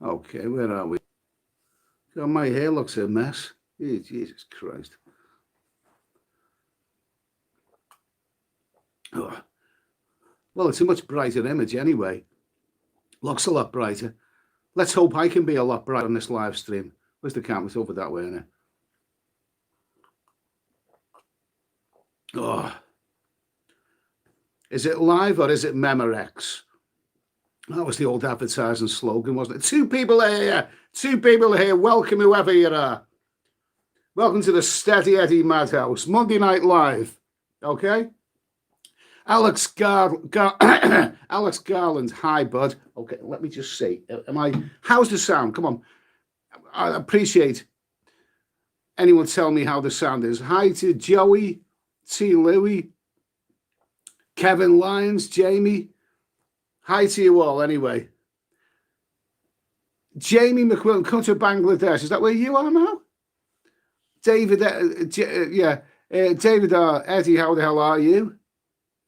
Okay, where are we? God, my hair looks a mess. Jesus Christ. Oh. Well, it's a much brighter image anyway. Looks a lot brighter. Let's hope I can be a lot brighter on this live stream. Where's the camera? It's over that way, isn't it? Oh. Is it live or is it Memorex? That was the old advertising slogan, wasn't it? Two people are here. Two people are here. Welcome, whoever you are. Welcome to the Steady Eddie Madhouse. Monday Night Live. Okay? Alex Alex Garland. Hi, bud. Okay, let me just see. How's the sound? Come on. I appreciate anyone tell me how the sound is. Hi to Joey, T. Louie, Kevin Lyons, Jamie. Hi to you all, anyway. Jamie McQuillan, come to Bangladesh. Is that where you are now? David, David, Eddie, how the hell are you?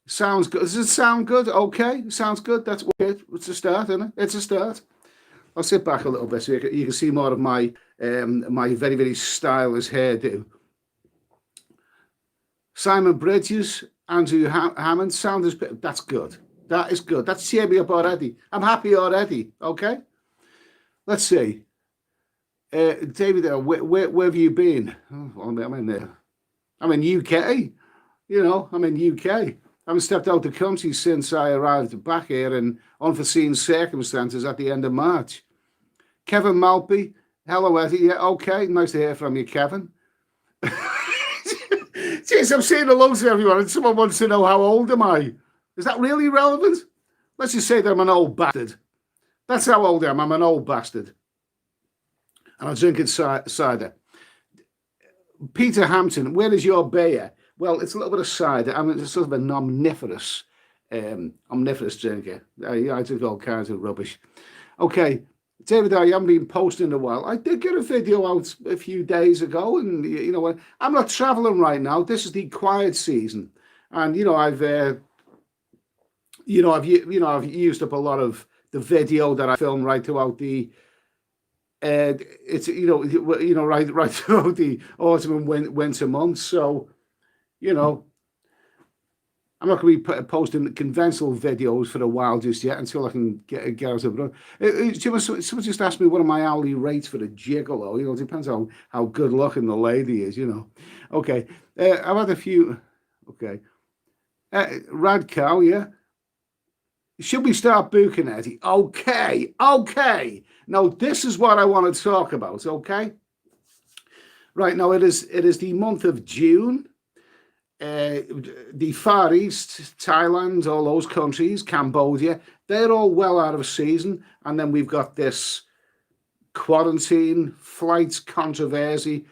Sounds good. Does it sound good? Okay, sounds good. That's okay. It's a start, isn't it? It's a start. I'll sit back a little bit so you can see more of my my very, very stylish hairdo. Simon Bridges, Andrew Hammond, sound is... That's good. That is good. That's cheered me up already. I'm happy already. Okay. Let's see. David, where have you been? Oh, I'm in UK. You know, I'm in UK. I haven't stepped out the country since I arrived back here in unforeseen circumstances at the end of March. Kevin Malpy. Hello, Eddie. Yeah, okay. Nice to hear from you, Kevin. Jeez, I'm saying hello to everyone, and someone wants to know how old am I. Is that really relevant? Let's just say that I'm an old bastard. That's how old I am. I'm an old bastard. And I'm drinking cider. Peter Hampton, where is your beer? Well, it's a little bit of cider. I mean, it's sort of an omnivorous drinker. I drink all kinds of rubbish. Okay, David, I haven't been posting in a while. I did get a video out a few days ago, and you know what? I'm not traveling right now. This is the quiet season, and you know I've used up a lot of the video that I filmed right throughout the. It's right throughout the autumn and winter months. So, you know, I'm not going to be posting conventional videos for a while just yet until I can get out of it. Someone just asked me what are my hourly rates for a gigolo. You know, it depends on how good looking the lady is. You know, okay. I've had a few. Okay, Rad Cow, yeah. Should we start booking, Eddie? Okay. Now, this is what I want to talk about, okay? Right, now it is the month of June. The Far East, Thailand, all those countries, Cambodia, they're all well out of season. And then we've got this quarantine, flights controversy,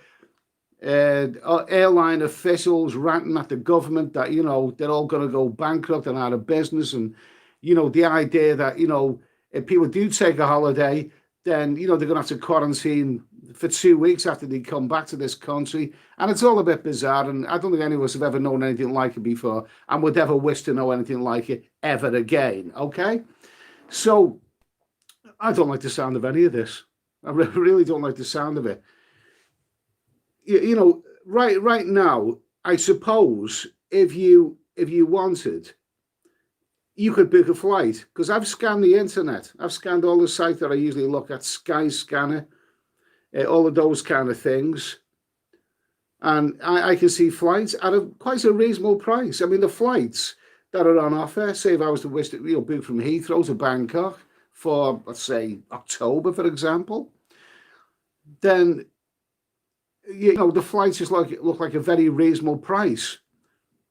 airline officials ranting at the government that, you know, they're all going to go bankrupt and out of business. And you know, the idea that, you know, if people do take a holiday, then, you know, they're going to have to quarantine for 2 weeks after they come back to this country. And it's all a bit bizarre. And I don't think any of us have ever known anything like it before and would ever wish to know anything like it ever again. Okay? So I don't like the sound of any of this. I really don't like the sound of it. You know, right now, I suppose if you wanted, you could book a flight, because I've scanned the internet. I've scanned all the sites that I usually look at, Skyscanner, all of those kind of things. And I can see flights at quite a reasonable price. I mean, the flights that are on offer, say if I was to wish to book from Heathrow to Bangkok for, let's say, October, for example, then, you know, the flights just look like a very reasonable price.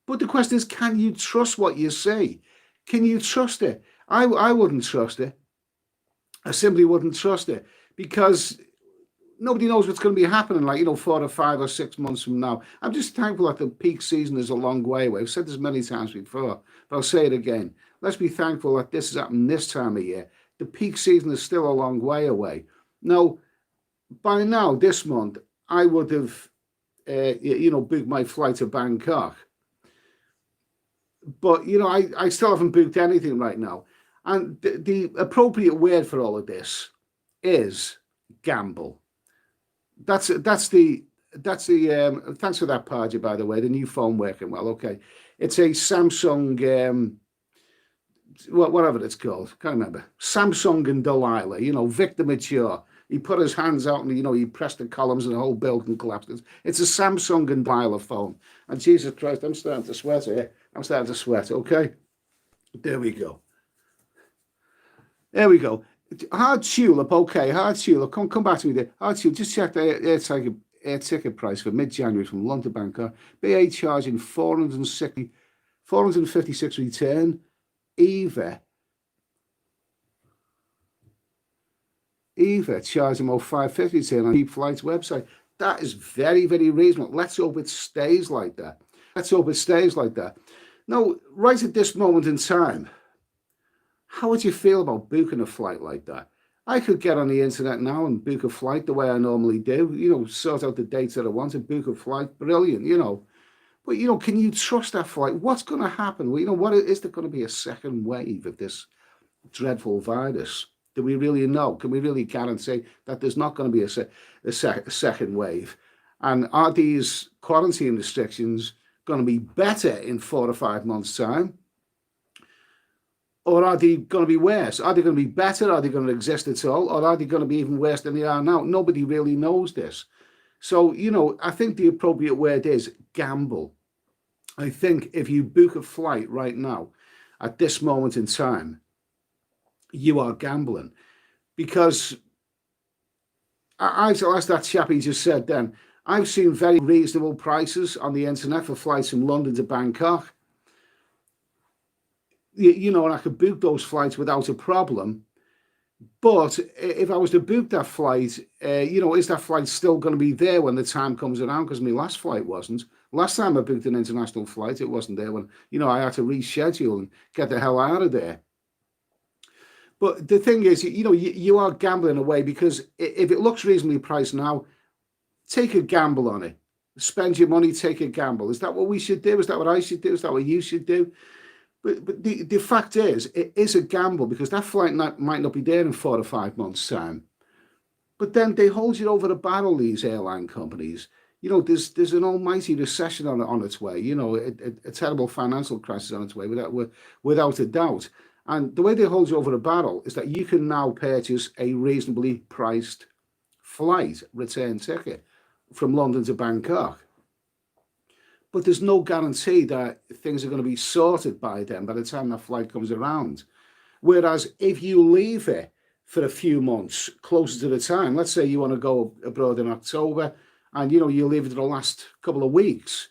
But the question is, can you trust what you see? Can you trust it? I wouldn't trust it. I simply wouldn't trust it, because nobody knows what's going to be happening, like, you know, 4 or 5 or 6 months from now. I'm just thankful that the peak season is a long way away. I've said this many times before, but I'll say it again. Let's be thankful that this is happening this time of year. The peak season is still a long way away. Now, by now, this month, I would have, booked my flight to Bangkok. But, you know, I still haven't booked anything right now. And the appropriate word for all of this is gamble. That's the thanks for that, Pargy, by the way. The new phone working well. Okay, it's a Samsung, whatever it's called, can't remember. Samsung and Delilah, Victor Mature. He put his hands out and, he pressed the columns and the whole building collapsed. It's a Samsung and Delilah phone. And Jesus Christ, I'm starting to sweat here. I'm starting to sweat, okay? There we go. There we go. Hard tulip, okay, hard tulip. Come back to me there. Hard tulip, just check the air ticket price for mid-January from London to Bangkok. BA charging 456 return. Eva charging about 550 return on Cheap Flight's website. That is very, very reasonable. Let's hope it stays like that. Now, right at this moment in time, how would you feel about booking a flight like that? I could get on the internet now and book a flight the way I normally do, sort out the dates that I want and book a flight. Brilliant, But, can you trust that flight? What's going to happen? Well, what is there going to be a second wave of this dreadful virus? Do we really know? Can we really guarantee that there's not going to be a second wave? And are these quarantine restrictions going to be better in 4 or 5 months' time? Or are they going to be worse? Are they going to be better? Are they going to exist at all? Or are they going to be even worse than they are now? Nobody really knows this. So, I think the appropriate word is gamble. I think if you book a flight right now, at this moment in time, you are gambling. Because, as that chappie just said then, I've seen very reasonable prices on the internet for flights from London to Bangkok. And I could book those flights without a problem. But if I was to book that flight, is that flight still going to be there when the time comes around? Because my last flight wasn't. Last time I booked an international flight, it wasn't there when, I had to reschedule and get the hell out of there. But the thing is, you are gambling away because if it looks reasonably priced now, take a gamble on it. Spend your money, take a gamble. Is that what we should do? Is that what I should do? Is that what you should do? But the fact is, it is a gamble because that flight might not be there in 4 or 5 months' time. But then they hold you over the barrel, these airline companies. There's an almighty recession on its way, a terrible financial crisis on its way, without a doubt. And the way they hold you over the barrel is that you can now purchase a reasonably priced flight return ticket from London to Bangkok. But there's no guarantee that things are going to be sorted by then, by the time that flight comes around. Whereas if you leave it for a few months closer to the time, let's say you want to go abroad in October and, you leave it to the last couple of weeks,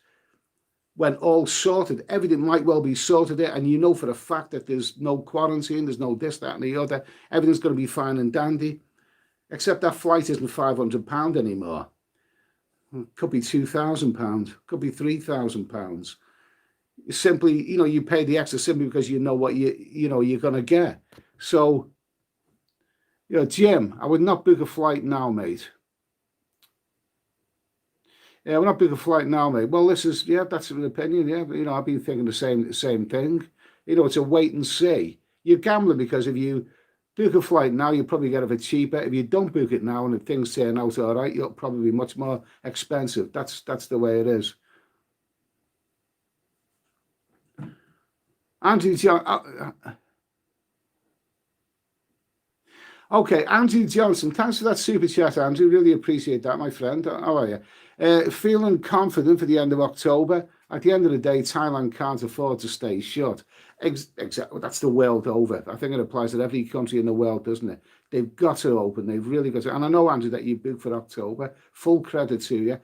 when all sorted, everything might well be sorted there, and for a fact that there's no quarantine, there's no this, that, and the other, everything's going to be fine and dandy, except that flight isn't £500 anymore. Could be £2,000, could be £3,000. Simply, you pay the extra simply because you know what you're going to get. So, Jim, I would not book a flight now, mate. Yeah, we're not book a flight now, mate. Well, that's an opinion. Yeah, I've been thinking the same thing. It's a wait and see. You're gambling because if you book a flight now, you'll probably get it cheaper. If you don't book it now and if things turn out all right, you'll probably be much more expensive. That's the way it is. Andrew John. Okay, Andrew Johnson. Thanks for that super chat, Andrew. Really appreciate that, my friend. How are you? Feeling confident for the end of October. At the end of the day, Thailand can't afford to stay shut. Exactly. That's the world over. I think it applies to every country in the world, doesn't it? They've got to open. They've really got to. And I know, Andrew, that you booked for October. Full credit to you.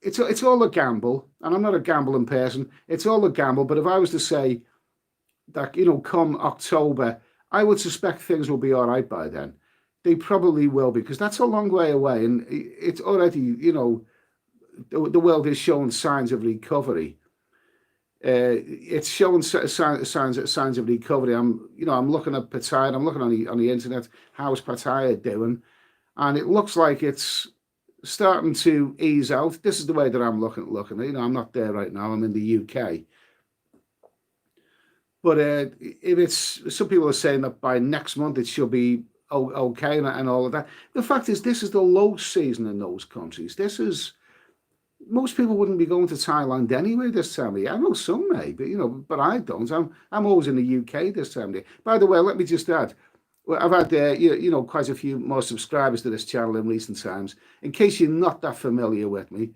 It's all a gamble, and I'm not a gambling person. It's all a gamble. But if I was to say that, come October, I would suspect things will be all right by then. They probably will, because that's a long way away, and it's already, the world is showing signs of recovery. It's showing signs of recovery. I'm looking at Pattaya. I'm looking on the internet. How's Pattaya doing? And it looks like it's starting to ease out. This is the way that I'm looking. I'm not there right now. I'm in the UK. But if it's, some people are saying that by next month it should be okay and all of that. The fact is, this is the low season in those countries. This is, most people wouldn't be going to Thailand anyway this time of year. I know some may, but but I don't. I'm always in the UK this time of year. By the way, let me just add, well, I've had quite a few more subscribers to this channel in recent times. In case you're not that familiar with me,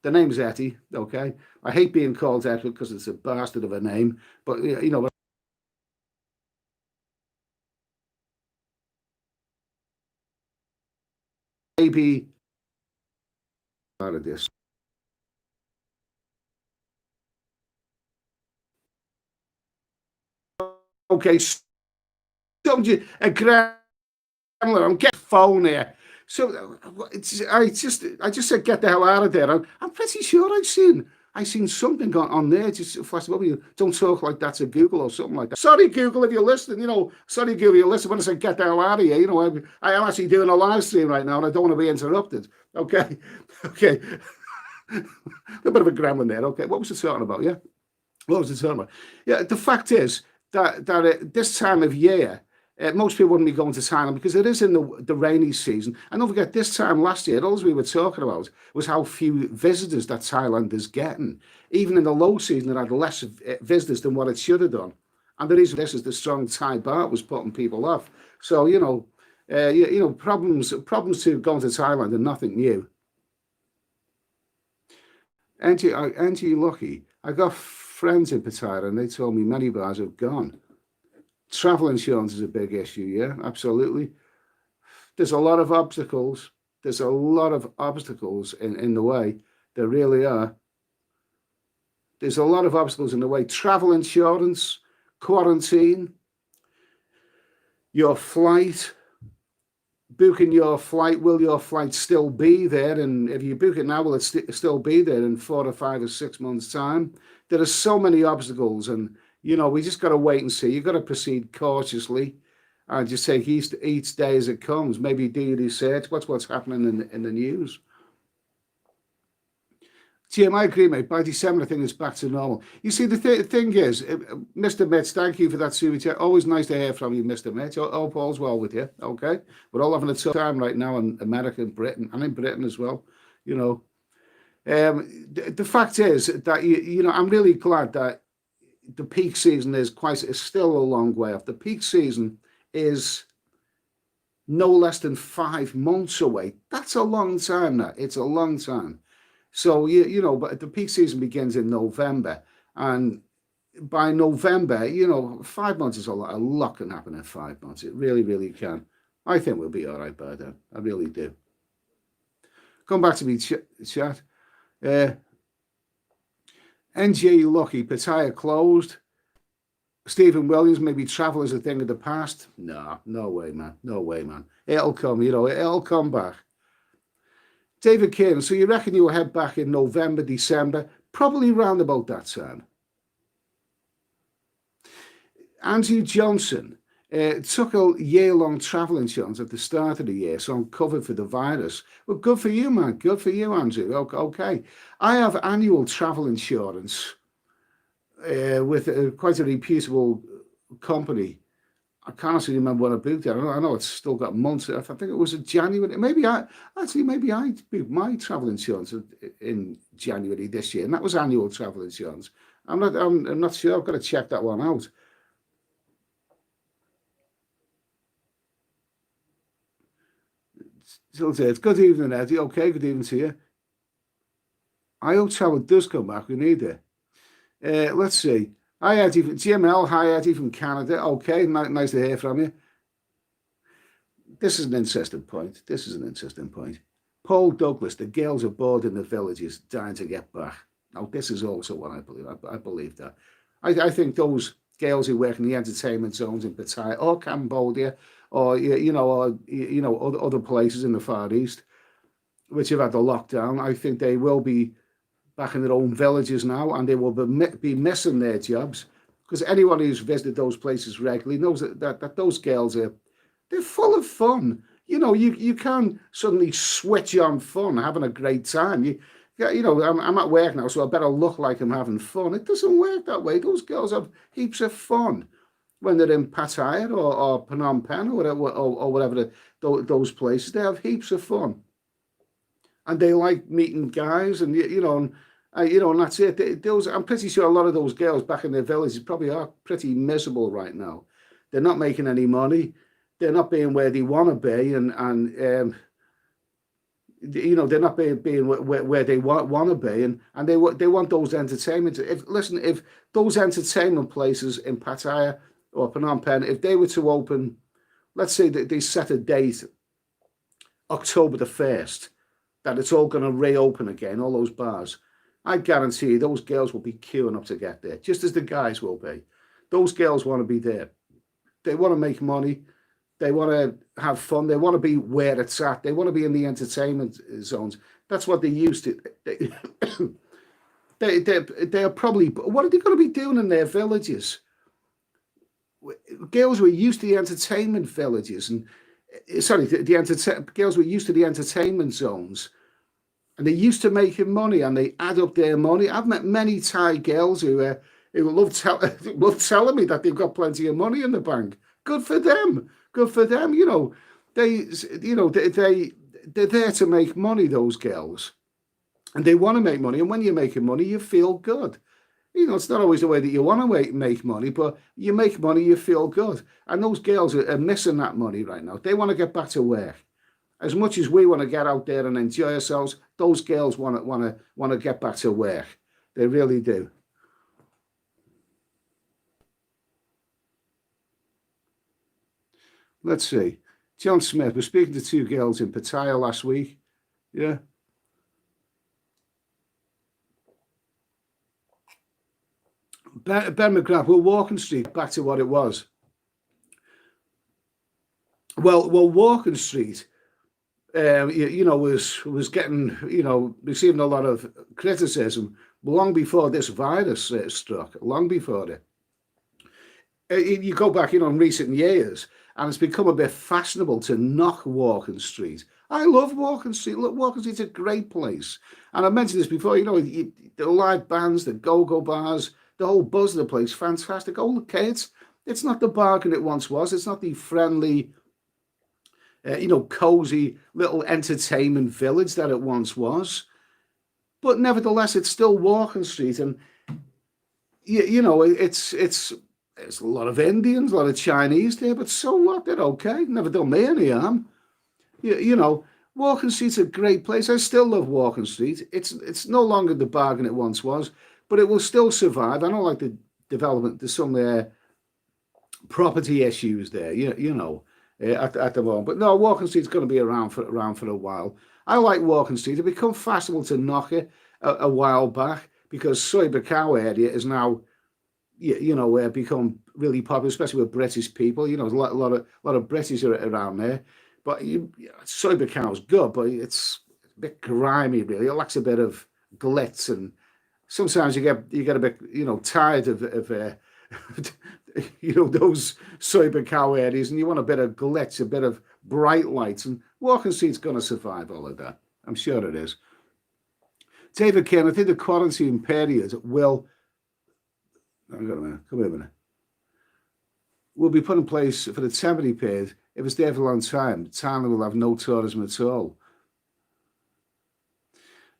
the name's Etty. Okay, I hate being called Etty because it's a bastard of a name, but maybe part of this. Okay, so a gremlin. I'm getting phone here. So I just said get the hell out of there. I'm pretty sure I seen something on there. Just flash up. You don't talk like that to Google or something like that. Sorry, Google, if you're listening. Sorry, Google, you're listening when I said get the hell out of here. I am actually doing a live stream right now, and I don't want to be interrupted. Okay, okay. A bit of a gremlin there. Okay, what was it talking about? Yeah, what was it talking about? Yeah, the fact is that this time of year, most people wouldn't be going to Thailand because it is in the rainy season. And don't forget, this time last year, all we were talking about was how few visitors that Thailand is getting. Even in the low season, it had less visitors than what it should have done. And the reason this is the strong Thai baht was putting people off. So, problems to going to Thailand are nothing new. Aren't you lucky? I got friends in Pattaya and they told me many bars have gone. Travel insurance is a big issue, yeah, absolutely. There's a lot of obstacles. There's a lot of obstacles in the way. There really are. There's a lot of obstacles in the way. Travel insurance, quarantine, your flight, booking your flight. Will your flight still be there? And if you book it now, will it still be there in 4 or 5 or 6 months' time? There are so many obstacles, and we just got to wait and see. You've got to proceed cautiously and just take each day as it comes. Maybe do your research. What's happening in the news? Jim, I agree, mate. By December, I think it's back to normal. You see, the thing is, Mr. Mitch, thank you for that super chat. Always nice to hear from you, Mr. Mitch. Hope all's well with you, okay? We're all having a tough time right now in America and Britain, and in Britain as well, the fact is that, I'm really glad that the peak season is still a long way off. The peak season is no less than 5 months away. That's a long time now. It's a long time. So, but the peak season begins in November. And by November, 5 months is a lot. A lot can happen in 5 months. It really, really can. I think we'll be all right by then. I really do. Come back to me, chat. NJ Lucky, Pattaya closed. Stephen Williams, maybe travel is a thing of the past. No way, man. No way, man. It'll come, it'll come back. David Kane, so you reckon you'll head back in November, December? Probably round about that time. Andrew Johnson took a year-long travel insurance at the start of the year, so I'm covered for the virus. Well, good for you, man. Good for you, Andrew. Okay. I have annual travel insurance with quite a reputable company. I can't actually remember when I booked it. I know it's still got months. I think it was in January. Maybe I booked my travel insurance in January this year, and that was annual travel insurance. I'm not sure. I've got to check that one out. So it's good evening, Eddie. Okay, good evening to you. I hope travel does come back. We need it. Let's see. Hi, Eddie. GML. Hi, Eddie from Canada. Okay, nice to hear from you. This is an interesting point. Paul Douglas, the girls are bored in the villages, dying to get back. Now, this is also what I believe. I believe that. I think those girls who work in the entertainment zones in Pattaya or Cambodia or other places in the Far East, which have had the lockdown, I think they will be back in their own villages now, and they will be missing their jobs, because anyone who's visited those places regularly knows that those girls they're full of fun. You can suddenly switch on fun, having a great time. yeah, I'm at work now, so I better look like I'm having fun. It doesn't work that way. Those girls have heaps of fun when they're in Pattaya or Phnom Penh or whatever those places. They have heaps of fun, and they like meeting guys, and and that's it. Those, I'm pretty sure a lot of those girls back in their villages probably are pretty miserable right now. They're not making any money. They're not being where they want to be, and they're not being where they want to be, and they want those entertainment. If those entertainment places in Pattaya or Phnom Penh, if they were to open, let's say that they set a date, October the 1st, that it's all going to reopen again, all those bars, I guarantee you those girls will be queuing up to get there, just as the guys will be. Those girls want to be there. They want to make money. They want to have fun. They want to be where it's at. They want to be in the entertainment zones. That's what they used to. They are probably. What are they going to be doing in their villages? Girls were used to the entertainment villages, and sorry, girls were used to the entertainment zones, and they're used to making money, and they add up their money. I've met many Thai girls who love telling me that they've got plenty of money in the bank. Good for them. Good for them. They're there to make money. Those girls, and they want to make money. And when you're making money, you feel good. It's not always the way that you want to make money, but you make money, you feel good. And those girls are missing that money right now. They want to get back to work. As much as we want to get out there and enjoy ourselves, those girls want to get back to work. They really do. Let's see. John Smith, we're speaking to two girls in Pattaya last week. Yeah. Ben McGrath, well, Walking Street, back to what it was. Well, Walking Street, was getting, receiving a lot of criticism long before this virus struck, long before it. You go back, in recent years, and it's become a bit fashionable to knock Walking Street. I love Walking Street. Look, Walking Street's a great place. And I mentioned this before, the live bands, the go-go bars, the whole buzz of the place, fantastic. Oh, okay, it's not the bargain it once was. It's not the friendly, cozy little entertainment village that it once was. But nevertheless, it's still Walking Street. And, there's a lot of Indians, a lot of Chinese there, but so what? They're okay. Never done me any harm. Walking Street's a great place. I still love Walking Street. It's no longer the bargain it once was, but it will still survive. I don't like the development. There's some property issues there, at the moment. But no, Walking Street's going to be around for a while. I like Walking Street. It became fashionable to knock it a while back because Soy Bacau area is now, become really popular, especially with British people. There's a lot of British around there. But Soy Bacau's good, but it's a bit grimy, really. It lacks a bit of glitz, and sometimes you get a bit, tired of those Soy Bacau areas, and you want a bit of glitz, a bit of bright lights. And Walking Street's going to survive all of that. I'm sure it is. David Kane, I think the quarantine period will. Hang on a minute. Come here a minute. Will be put in place for the temporary period. If it's there for a long time, Thailand will have no tourism at all.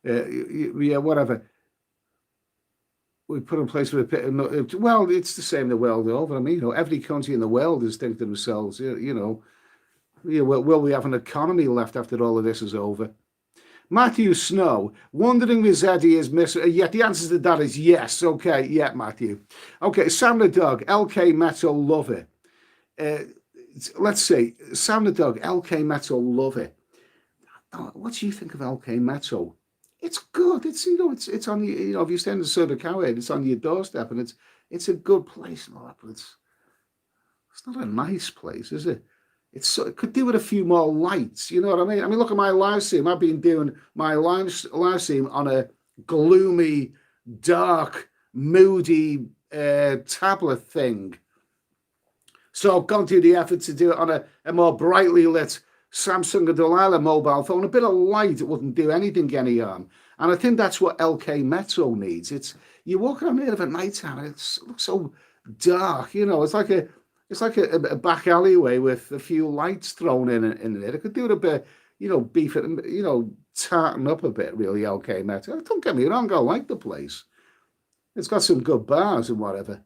Yeah, whatever. We put in place for a bit. Well, it's the same the world over. I mean, every country in the world is thinking to themselves, will we have an economy left after all of this is over? Matthew Snow, wondering if Eddie is missing. Yeah, the answer to that is yes. Okay, yeah, Matthew. Okay, Sam the Dog, LK Metal, love it. Let's see, Sam the Dog, LK Metal, love it. What do you think of LK Metal? It's good. It's it's on you. If you stand in the Soda Cowhead, it's on your doorstep, and it's a good place and all that. But it's not a nice place, is it? It could do with a few more lights. You know what I mean? I mean, look at my live stream. I've been doing my live stream on a gloomy, dark, moody tablet thing. So I've gone through the effort to do it on a more brightly lit Samsung or Delilah mobile phone. A bit of light wouldn't do anything any harm. And I think that's what LK Metro needs. You walk around here at night time and it looks so dark, you know. It's like a back alleyway with a few lights thrown in it. It could do it a bit, you know, beef it, you know, tartan up a bit, really, LK Metro. Don't get me wrong, I like the place. It's got some good bars and whatever.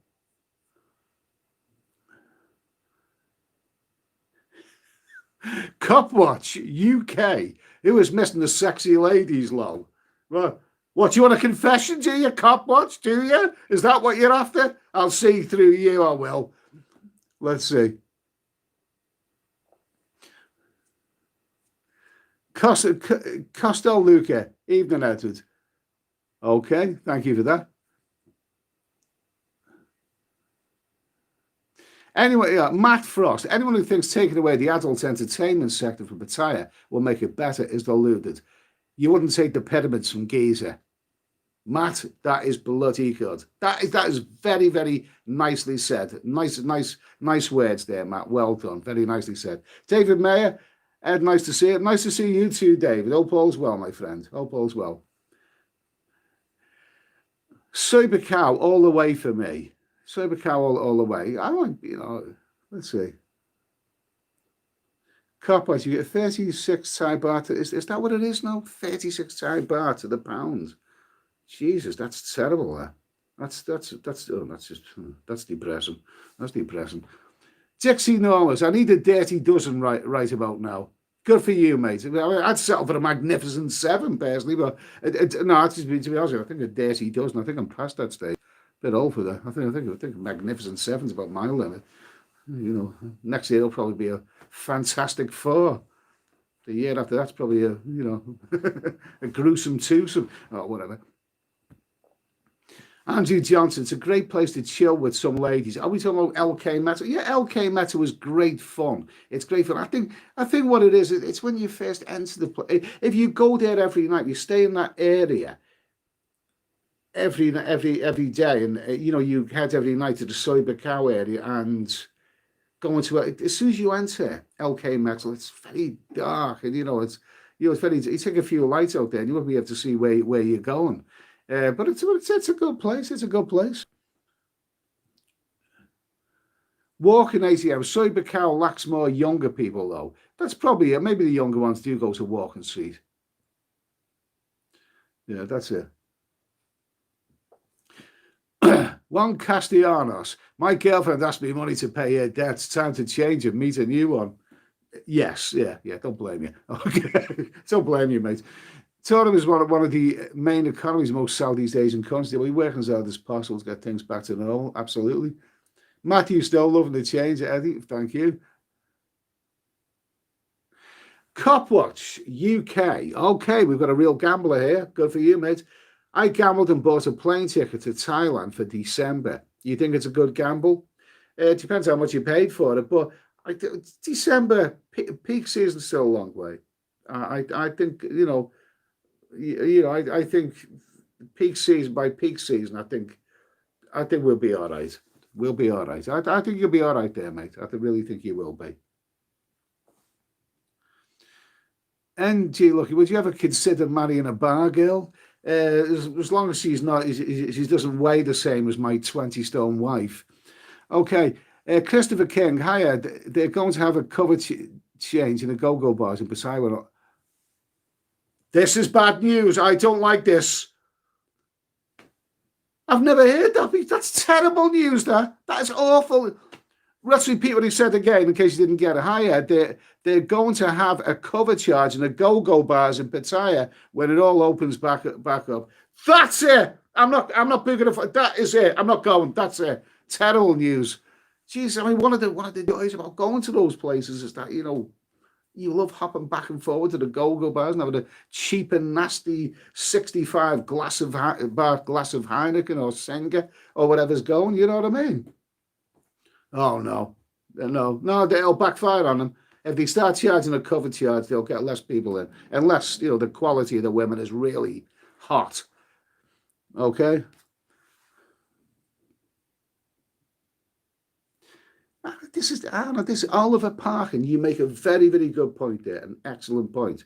Copwatch UK. Who is missing the sexy ladies, lol? Well, what, you want a confession, do you, Copwatch? Do you? Is that what you're after? I'll see through you, I will. Let's see. Costel Luca. Evening, Edward. Okay, thank you for that. Anyway, Matt Frost. Anyone who thinks taking away the adult entertainment sector from Pattaya will make it better is deluded. You wouldn't take the pyramids from Giza. Matt, that is bloody good. That is very, very nicely said. Nice words there, Matt. Well done. Very nicely said. David Mayer, Ed, nice to see you. Nice to see you too, David. Hope all's well, my friend. Hope all's well. Sober cow all the way for me. Sober cow all the way. I want, you know, let's see. Copwatch, you get 36 Thai baht. Is that what it is now? 36 Thai baht to the pound. Jesus, that's terrible. That's depressing. That's depressing. Dixie Normas, I need a dirty dozen right about now. Good for you, mate. I'd settle for a magnificent 7 personally, but no, to be honest, I think a dirty dozen. I think I'm past that stage. Bit old for that. I think a magnificent 7's about my limit. You know, next year it'll probably be a fantastic 4. The year after that's probably a, you know, a gruesome 2, or whatever. Andrew Johnson, it's a great place to chill with some ladies. Are we talking about LK Meta? Yeah, LK Meta was great fun. It's great fun. I think what it is, it's when you first enter the place. If you go there every night, you stay in that area every day, and you know, you head every night to the Soy Cow area and go into it. As soon as you enter LK Metal, it's very dark, and you know, it's very. You take a few lights out there, and you won't be able to see where you're going. But it's a good place. It's a good place. Walking ATM, Soy Cow lacks more younger people though. That's probably it. Maybe the younger ones do go to Walking Street. Yeah, that's it. Juan Castellanos, my girlfriend asked me money to pay her debts. Time to change and meet a new one. Yes, yeah. Don't blame you. Okay, don't blame you, mate. Tottenham is one of the main economies of most Southeast Asian countries. We're working as hard as possible to get things back to normal. Absolutely. Matthew still loving the change, Eddie. Thank you. Copwatch UK. Okay, we've got a real gambler here. Good for you, mate. I gambled and bought a plane ticket to Thailand for December. You think it's a good gamble? It depends how much you paid for it, but December peak season's still a long way. I think, you know, I think peak season by peak season, I think we'll be all right. We'll be all right. I think you'll be all right there, mate. I really think you will be. And gee, look, would you ever consider marrying a bar girl? As long as she's not, she doesn't weigh the same as my 20-stone wife. Okay, Christopher King, hiya. They're going to have a cover change in the go-go bars in Pasai. This is bad news. I don't like this. I've never heard that. That's terrible news, that is awful. Let's repeat what he said again in case you didn't get it. Hiya, they're going to have a cover charge in the go-go bars in Pattaya when it all opens back up. That's it. I'm not big enough. That is it. I'm not going. That's it. Terrible news. Jeez, I mean, one of the joys about going to those places is that, you know, you love hopping back and forward to the go-go bars and having a cheap and nasty 65 glass of Heineken or Senga or whatever's going. You know what I mean? Oh, no, they'll backfire on them. If they start charging a cover charge, they'll get less people in, unless, you know, the quality of the women is really hot. Okay? This is Oliver Parkin. You make a very, very good point there, an excellent point.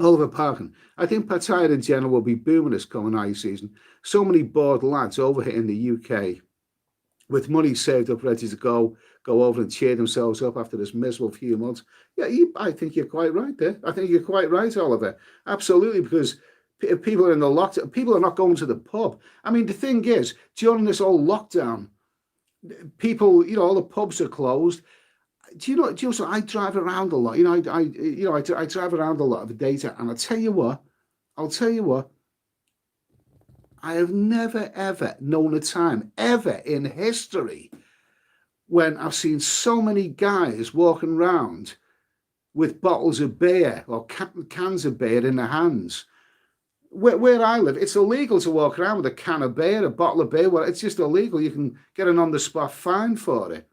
Oliver Parkin. I think Pattaya in general will be booming this coming high season. So many bored lads over here in the UK with money saved up, ready to go over and cheer themselves up after this miserable few months. Yeah, I think you're quite right there. I think you're quite right, Oliver. Absolutely, because if people are in the lockdown, people are not going to the pub. I mean, the thing is, during this whole lockdown, people, all the pubs are closed. Do you know? So I drive around a lot. I drive around a lot of the data, and I'll tell you what, I have never ever known a time ever in history when I've seen so many guys walking around with bottles of beer or cans of beer in their hands. Where I live, it's illegal to walk around with a can of beer, a bottle of beer. Well, it's just illegal. You can get an on-the-spot fine for it.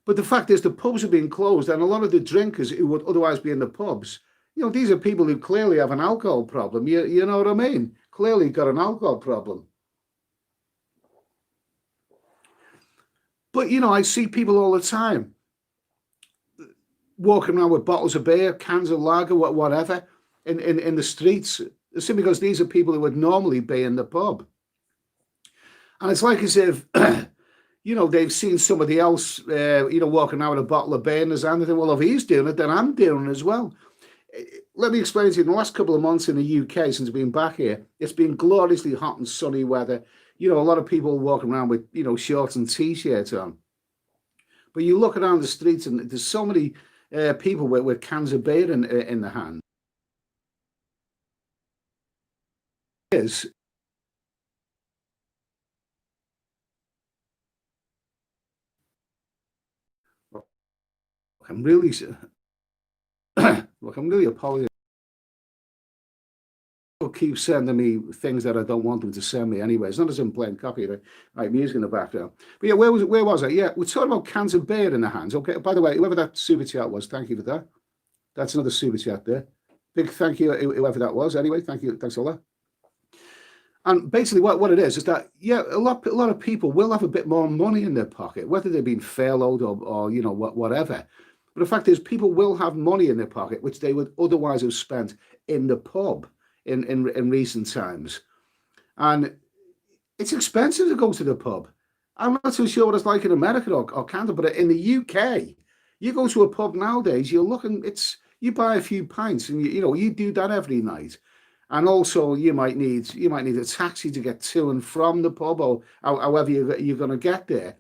But the fact is, the pubs are being closed, and a lot of the drinkers who would otherwise be in the pubs, these are people who clearly have an alcohol problem. You know what I mean? Clearly got an alcohol problem. But I see people all the time walking around with bottles of beer, cans of lager, whatever, in the streets, simply because these are people who would normally be in the pub. And it's like as if, they've seen somebody else, walking out with a bottle of beer in his hand, and think, well, if he's doing it, then I'm doing it as well. Let me explain to you, in the last couple of months in the UK, since I've been back here, it's been gloriously hot and sunny weather. A lot of people walking around with, shorts and T-shirts on. But you look around the streets and there's so many people with cans of beer in the hand. Is I'm really look, I'm really apologizing. People keep sending me things that I don't want them to send me anyway. It's not as I'm playing copyright music in the background. But yeah, where was I? Yeah, we're talking about cans of beer in the hands. Okay. By the way, whoever that super chat was, thank you for that. That's another super chat there. Big thank you, whoever that was. Anyway, thank you. Thanks a lot. And basically, what it is that a lot of people will have a bit more money in their pocket, whether they've been furloughed or whatever. But the fact is, people will have money in their pocket which they would otherwise have spent in the pub in recent times, and it's expensive to go to the pub. I'm not so sure what it's like in America or Canada, but in the UK, you go to a pub nowadays, you're looking, you buy a few pints, and you do that every night. And also, you might need a taxi to get to and from the pub, or however you're going to get there.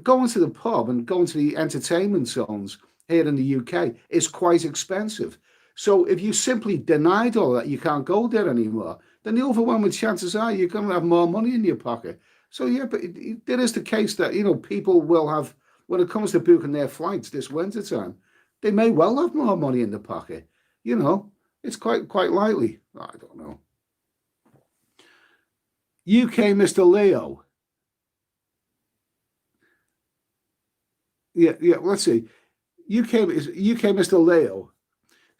Going to the pub and going to the entertainment zones here in the UK is quite expensive. So if you simply denied all that, you can't go there anymore, then the overwhelming chances are you're going to have more money in your pocket. So yeah, but it is the case that people will have, when it comes to booking their flights this winter time, they may well have more money in the pocket. It's quite likely. I don't know. UK Mr. Leo. Yeah. Let's see. UK Mr. Leo.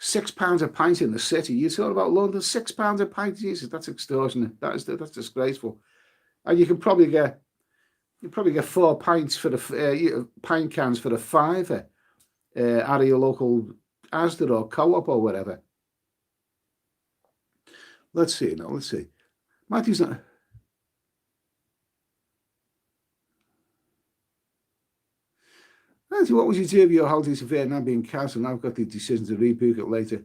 £6 a pint in the city. You talk about London, £6 a pint. Jesus, that's extortionate. That's disgraceful. And you probably get 4 pints for the pint cans for the £5 out of your local Asda or Co-op or whatever. Let's see. Matthew's not. Matthew, what would you do if your holidays to Vietnam being cancelled? I've got the decision to rebook it later.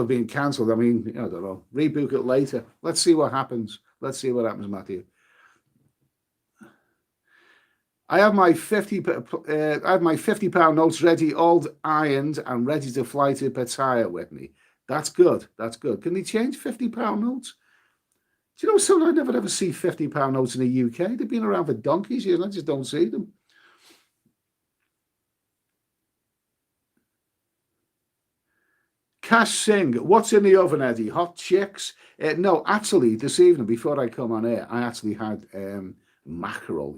Being cancelled. I mean, I don't know. Rebook it later. Let's see what happens. Matthew. I have my £50 notes ready, all ironed and ready to fly to Pattaya with me. That's good. Can they change £50 notes? Do you know something? I never ever see £50 notes in the UK. They've been around for donkeys years, and I just don't see them. Cash Singh, what's in the oven, Eddie? Hot chicks? No, actually, this evening before I come on air, I actually had mackerel.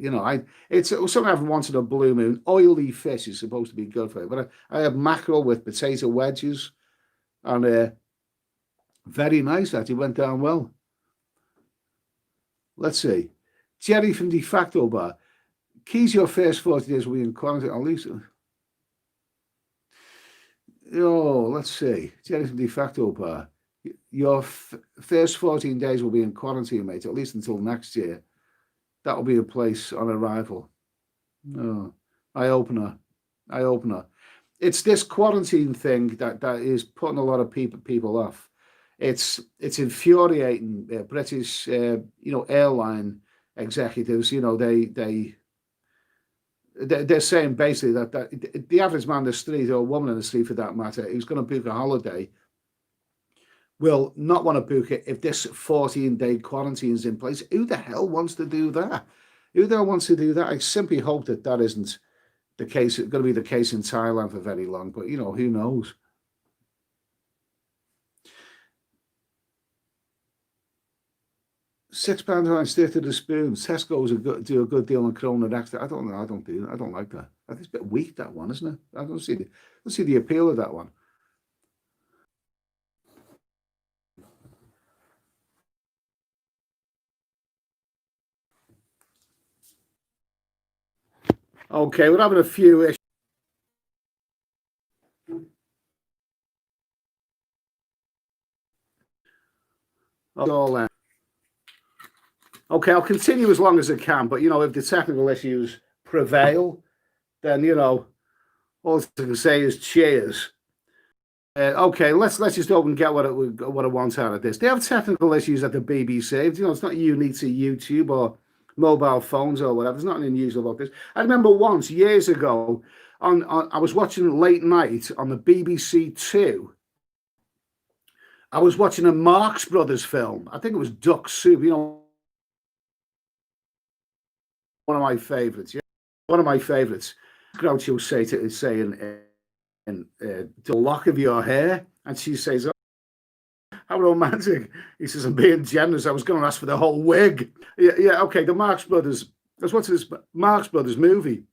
It's something I've wanted a blue moon. Oily fish is supposed to be good for it, but I had mackerel with potato wedges, and very nice. Actually, went down well. Let's see. Jerry from De Facto Bar. Keys your first 40 days will be in quarantine. At least Oh, let's see. Jerry from de facto bar. Your first 14 days will be in quarantine, mate, at least until next year. That will be a place on arrival. Oh, eye opener. Eye opener. It's this quarantine thing that is putting a lot of people off. It's infuriating British airline executives. They're saying basically that the average man in the street, or woman in the street for that matter, who's going to book a holiday will not want to book it if this 14-day quarantine is in place. Who the hell wants to do that? Who the hell wants to do that? I simply hope that isn't the case. It's going to be the case in Thailand for very long, but who knows? £6 on stick to the spoon. Tesco's do a good deal on Corona extra. I don't know. I don't do that. I don't like that. It's a bit weak, that one, isn't it? I don't see the appeal of that one. Okay, we're having a few issues. All okay, I'll continue as long as I can, but if the technical issues prevail, then all I can say is cheers. Okay, let's just open and get what I want out of this. They have technical issues at the BBC. It's not unique to YouTube or mobile phones or whatever. There's nothing unusual about this. I remember once years ago, I was watching late night on the BBC Two. I was watching a Marx Brothers film. I think it was Duck Soup. One of my favourites. Yeah, one of my favourites. Groucho will saying, the lock of your hair, and she says, "Oh, how romantic." He says, "I'm being generous. I was going to ask for the whole wig." Yeah. Okay, the Marx Brothers. I was watching this Marx Brothers movie,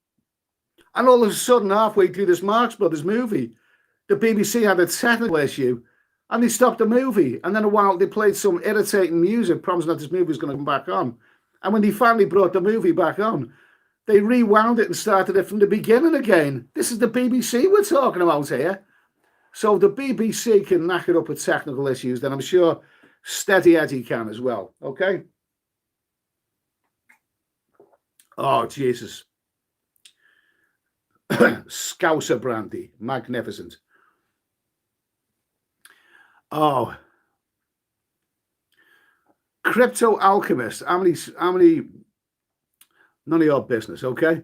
and all of a sudden, halfway through this Marx Brothers movie, the BBC had a technical issue, and they stopped the movie. And then a while, they played some irritating music, promising that this movie was going to come back on. And when they finally brought the movie back on, they rewound it and started it from the beginning again. This is the BBC we're talking about here. So the BBC can knack it up with technical issues, then I'm sure Steady Eddie can as well. Okay? Oh, Jesus. Scouser brandy. Magnificent. Oh. Crypto alchemist. How many? None of your business, okay?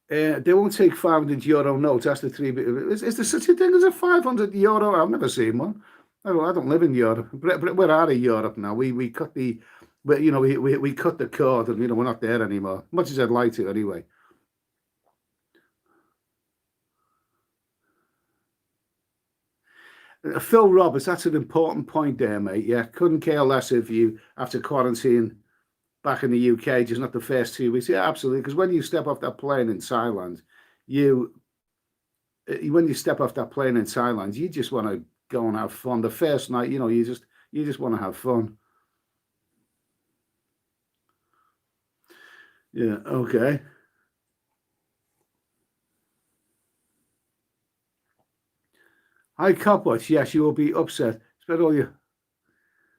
They won't take €500 notes. That's the three. Is there such a thing as a €500? I've never seen one. I don't live in Europe. We're out of Europe now. We cut the, we cut the cord, and we're not there anymore. Much as I'd like to, anyway. Phil Roberts, that's an important point there, mate. Yeah, couldn't care less if you, after quarantine back in the UK, just not the first 2 weeks. Yeah, absolutely. Because when you step off that plane in Thailand, you just want to go and have fun. The first night, you just want to have fun. Yeah. Okay. Hi, Copwatch. Yes, you will be upset. Spend all your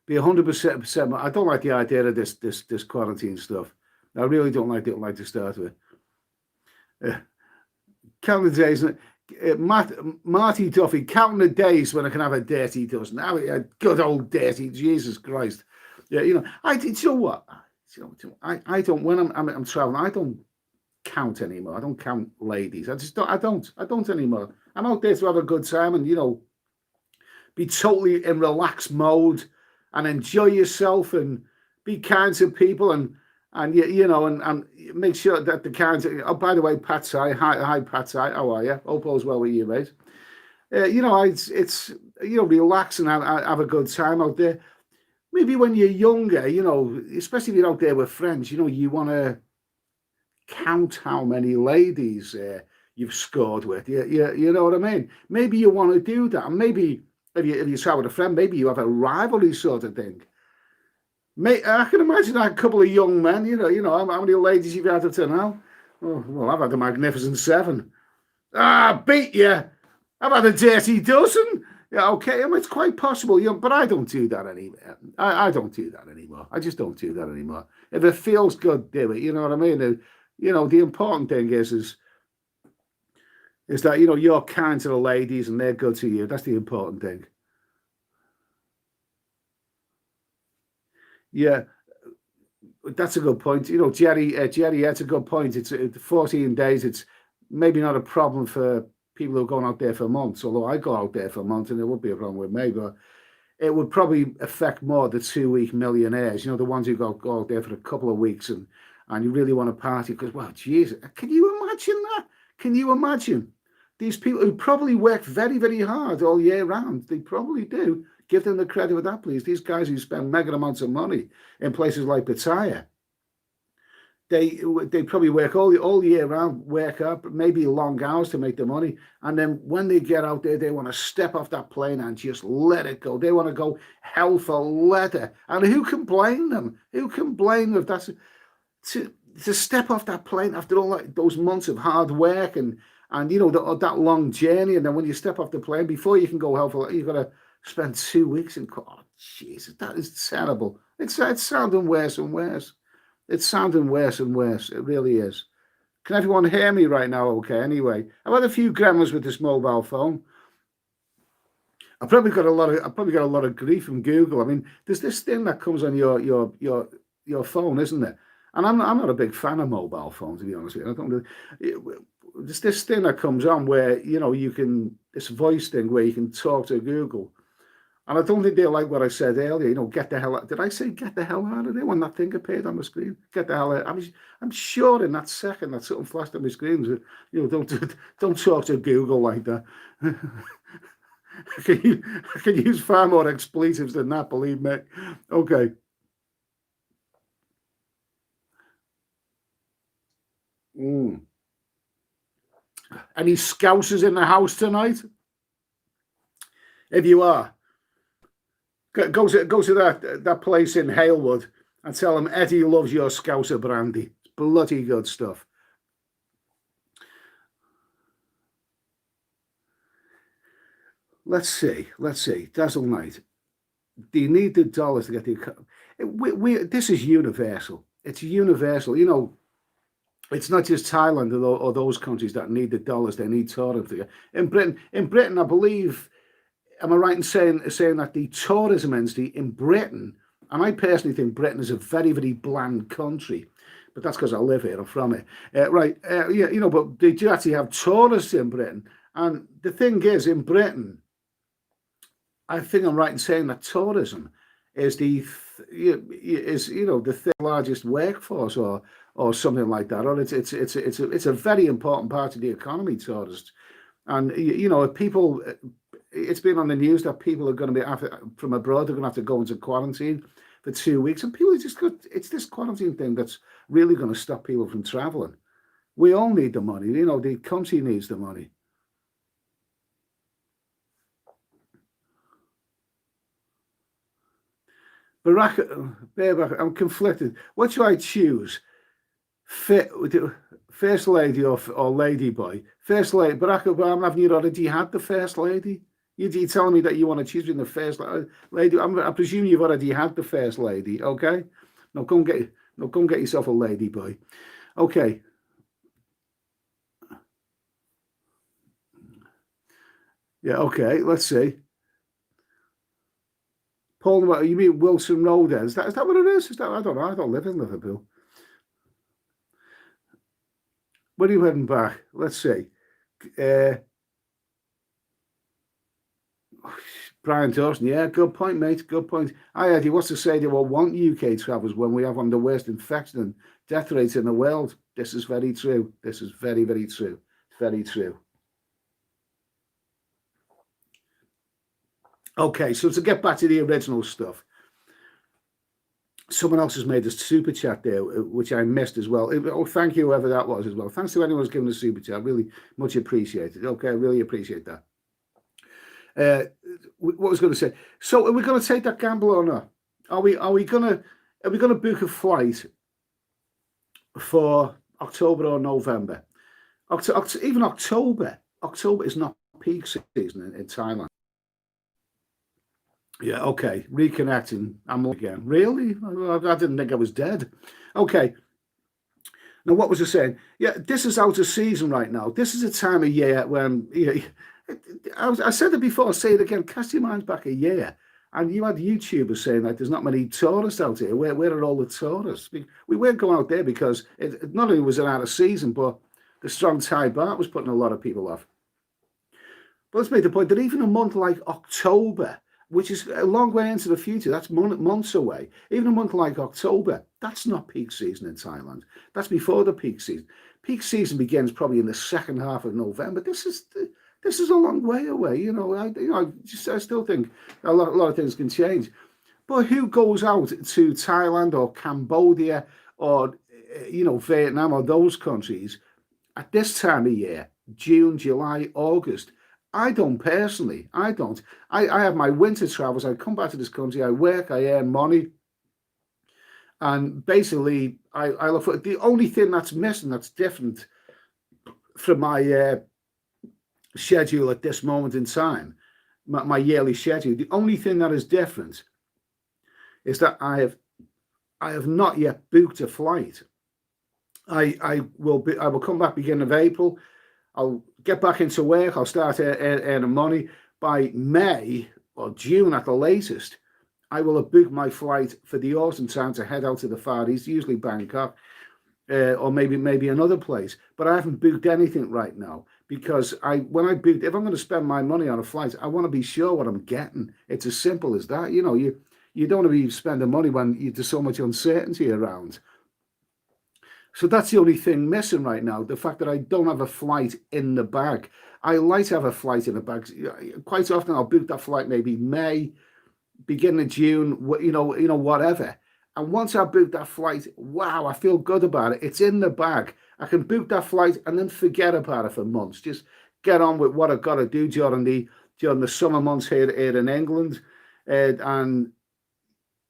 be 100%. I don't like the idea of this quarantine stuff. I really don't like to start with. Counting the days. Marty Duffy, counting the days when I can have a dirty dozen. Now a good old dirty. Jesus Christ. Yeah, you know what? I don't when I'm traveling. I don't count anymore. I don't count ladies. I don't anymore. I'm out there to have a good time and be totally in relaxed mode and enjoy yourself and be kind to people and make sure that the kind of, oh, by the way, Pat Sai, hi Pat Sai, how are you? Hope all's well with you, mate. It's relax and have a good time out there. Maybe when you're younger, especially if you're out there with friends, you want to count how many ladies you've scored with. You know what I mean? Maybe you want to do that. And maybe if you start with a friend, maybe you have a rivalry sort of thing. I can imagine that a couple of young men, how many ladies you've had up to now. Oh, well, I've had a magnificent 7. Ah, beat you. I've had a dirty dozen. Yeah, okay. I mean, it's quite possible, but I don't do that anymore. I don't do that anymore. I just don't do that anymore. If it feels good, do it. You know what I mean? The important thing is that, you're kind to the ladies and they're good to you. That's the important thing. Yeah, that's a good point. Jerry, that's a good point. It's 14 days. It's maybe not a problem for people who are going out there for months, although I go out there for months and it would be a problem with me, but it would probably affect more the 2-week millionaires, the ones who go out there for a couple of weeks and you really want to party because, well, Jesus, can you imagine that? Can you imagine? These people who probably work very, very hard all year round, they probably do. Give them the credit for that, please. These guys who spend mega amounts of money in places like Pattaya, they probably work all year round, work up, maybe long hours to make the money. And then when they get out there, they want to step off that plane and just let it go. They want to go hell for leather. And who can blame them? Who can blame them if that's to step off that plane after all those months of hard work and that long journey, and then when you step off the plane, before you can go hell for leather, you've got to spend 2 weeks in. Oh, Jesus, that is terrible. It's sounding worse and worse. It's sounding worse and worse. It really is. Can everyone hear me right now? Okay. Anyway, I've had a few gremlins with this mobile phone. I've probably got a lot of grief from Google. I mean, there's this thing that comes on your phone, isn't it? And I'm not a big fan of mobile phones, to be honest with you. I don't really, there's this thing that comes on where you can, this voice thing where you can talk to Google. And I don't think they like what I said earlier. Get the hell out. Did I say get the hell out of there when that thing appeared on the screen? Get the hell out. I'm sure in that second that something flashed on my screen. Don't talk to Google like that. I can use far more expletives than that. Believe me. Okay. Any scousers in the house tonight? If you are, go to that place in Halewood and tell them Eddie loves your Scouser brandy. It's bloody good stuff. Let's see. Dazzle Night. Do you need the dollars to get the? This is universal. It's universal. It's not just Thailand or those countries that need the dollars. They need tourism. In Britain, I believe. Am I right in saying that the tourism industry in Britain, and I personally think Britain is a very, very bland country, but that's because I live here, I'm from it. But they do actually have tourists in Britain. And the thing is, in Britain, I think I'm right in saying that tourism is the third largest workforce or something like that. Or it's a very important part of the economy, tourists. And if people, it's been on the news that people are going to be from abroad, they're going to have to go into quarantine for 2 weeks, and people just it's this quarantine thing that's really going to stop people from traveling. We all need the money, the country needs the money. Barack, I'm conflicted. What should I choose? First lady or ladyboy? First lady, Barack Obama, haven't you already had the first lady? You're telling me that you want to choose between the first lady. I presume you've already had the first lady. Okay, no, go and get yourself a ladyboy. Okay. Yeah. Okay. Let's see. Paula, you mean Wilson Road? Is that what it is? Is that, I don't know. I don't live in Liverpool. When are you heading back? Let's see. Brian Dawson, yeah, good point, mate. Good point. Hi, Eddie. What's to say they will want UK travellers when we have one of the worst infection and death rates in the world? This is very true. This is very, very true. Very true. Okay, so to get back to the original stuff, someone else has made a super chat there, which I missed as well. Oh, thank you, whoever that was as well. Thanks to anyone who's given a super chat. Really much appreciated. Okay, I really appreciate that. What was I going to say? So, are we going to take that gamble or not? Are we going to book a flight for October or November. Even October. October is not peak season in Thailand. Yeah, okay. Reconnecting. I'm again. Really? I didn't think I was dead. Okay. Now, what was I saying? Yeah, this is out of season right now. This is a time of year when I said it before. I'll say it again. Cast your mind back a year, and you had YouTubers saying that there's not many tourists out here. Where are all the tourists? We weren't going out there because not only was it out of season, but the strong Thai baht was putting a lot of people off. But let's make the point that even a month like October, which is a long way into the future, that's months away. Even a month like October, that's not peak season in Thailand. That's before the peak season. Peak season begins probably in the second half of November. This is a long way away. I still think a lot of things can change. But who goes out to Thailand or Cambodia or Vietnam or those countries at this time of year, June, July, August? I don't personally. I don't. I have my winter travels. I come back to this country. I work. I earn money. And basically, I look for the only thing that's missing, that's different from my schedule at this moment in time, my yearly schedule. The only thing that is different is that I have not yet booked a flight. I will come back beginning of April. I'll get back into work. I'll start earning money. By May or June at the latest, I will have booked my flight for the autumn time to head out to the Far East, usually Bangkok, or maybe another place. But I haven't booked anything right now because when I booked, if I'm going to spend my money on a flight, I want to be sure what I'm getting. It's as simple as that. You don't want to be spending money when there's so much uncertainty around. So that's the only thing missing right now, the fact that I don't have a flight in the bag. I like to have a flight in the bag. Quite often I'll book that flight maybe May, beginning of June, whatever. And once I book that flight, wow, I feel good about it. It's in the bag. I can book that flight and then forget about it for months. Just get on with what I've got to do during the summer months here in England. And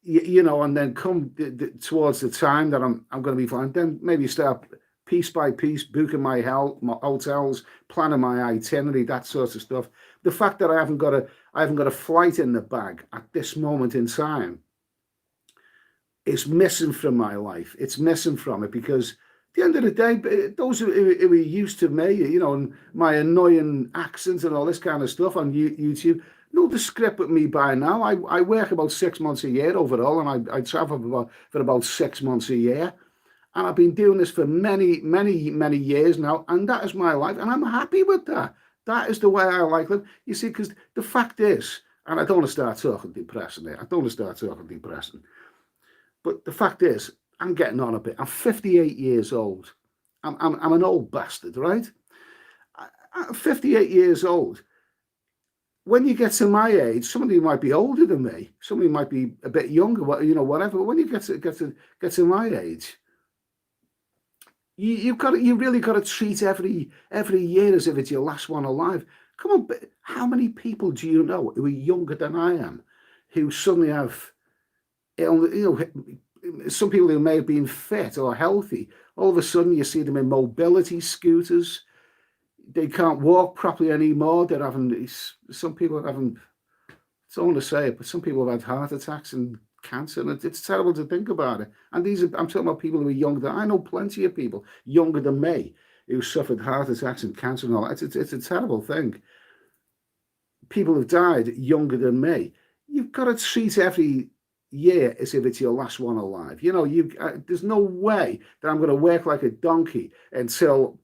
then come towards the time that I'm going to be fine, then maybe start piece by piece booking my hotels, planning my itinerary, that sort of stuff. The fact that I haven't got a flight in the bag at this moment in time is missing from my life. It's missing from it because at the end of the day, those who are used to me, and my annoying accent and all this kind of stuff on YouTube, know the script with me by now. I work about 6 months a year overall, and I travel for about 6 months a year. And I've been doing this for many, many, many years now, and that is my life, and I'm happy with that. That is the way I like it. You see, because the fact is, and I don't want to start talking depressing here. But the fact is, I'm getting on a bit. I'm 58 years old. I'm an old bastard, right? I'm 58 years old. When you get to my age, somebody might be older than me, somebody might be a bit younger, whatever. But when you get to my age, you really got to treat every year as if it's your last one alive. Come on, how many people do you know who are younger than I am, who suddenly have, some people who may have been fit or healthy, all of a sudden you see them in mobility scooters. They can't walk properly anymore. Some people are having, I don't want to say it, but some people have had heart attacks and cancer, and it's terrible to think about it. And I'm talking about people who are younger. I know plenty of people younger than me who suffered heart attacks and cancer and all that. It's a terrible thing. People have died younger than me. You've got to treat every year as if it's your last one alive. There's no way that I'm going to work like a donkey until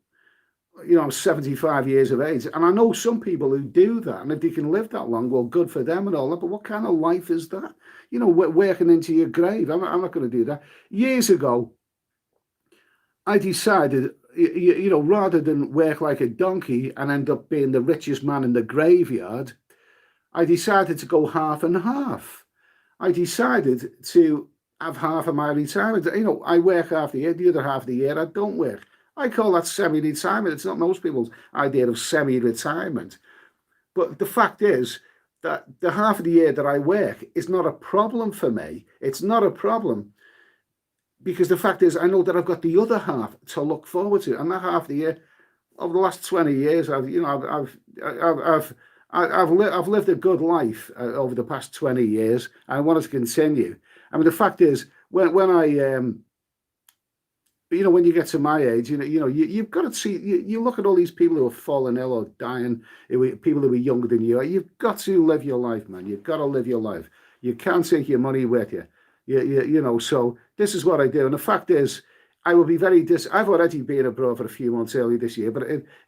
I'm 75 years of age. And I know some people who do that. And if they can live that long, well, good for them and all that. But what kind of life is that? Working into your grave. I'm not going to do that. Years ago, I decided, rather than work like a donkey and end up being the richest man in the graveyard, I decided to go half and half. I decided to have half of my retirement. I work half the year, the other half of the year I don't work. I call that semi-retirement. It's not most people's idea of semi-retirement. But the fact is that the half of the year that I work is not a problem for me. It's not a problem because the fact is, I know that I've got the other half to look forward to, and that half of the year over the last 20 years, I've lived a good life over the past 20 years. I want it to continue. I mean, the fact is, when I when you get to my age, you've got to see. You look at all these people who are falling ill or dying, people who are younger than you. You've got to live your life, man. You've got to live your life. You can't take your money with you. So this is what I do. And the fact is, I will be I've already been abroad for a few months early this year, but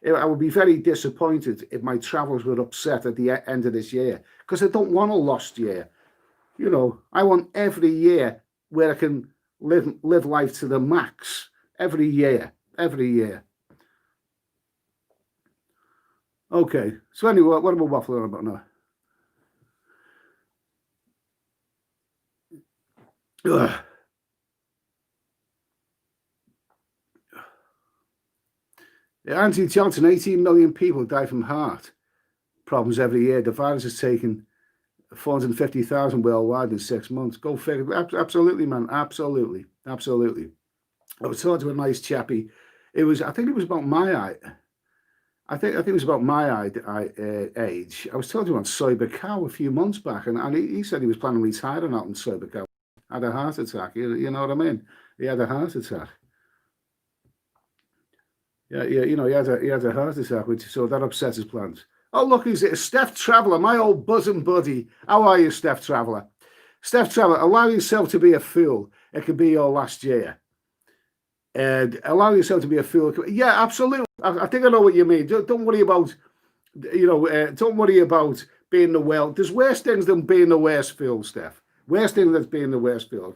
I would be very disappointed if my travels were upset at the end of this year, because I don't want a lost year. I want every year where I can live life to the max. Every year. Okay, so anyway, what am I waffling on about now? Ugh. Anthony Johnson, 18 million people die from heart problems every year. The virus has taken 450,000 worldwide in 6 months. Go figure. Absolutely, man. Absolutely. I was talking to a nice chappie. I think it was about my height. I think it was about my age. I was talking to him on Cyber Cow a few months back, and he said he was planning on retiring out in Cyber Cow. Had a heart attack. You know what I mean? He had a heart attack. Yeah, he had a heart attack, so that upset his plans. Oh, look, he's Steph Traveller, my old bosom buddy. How are you, Steph Traveller? Steph Traveller, allow yourself to be a fool. It could be your last year. And allow yourself to be a fool. Yeah, absolutely. I think I know what you mean. Don't worry about, don't worry about being the world. There's worse things than being the worst fool, Steph. Worse thing than being the worst fool.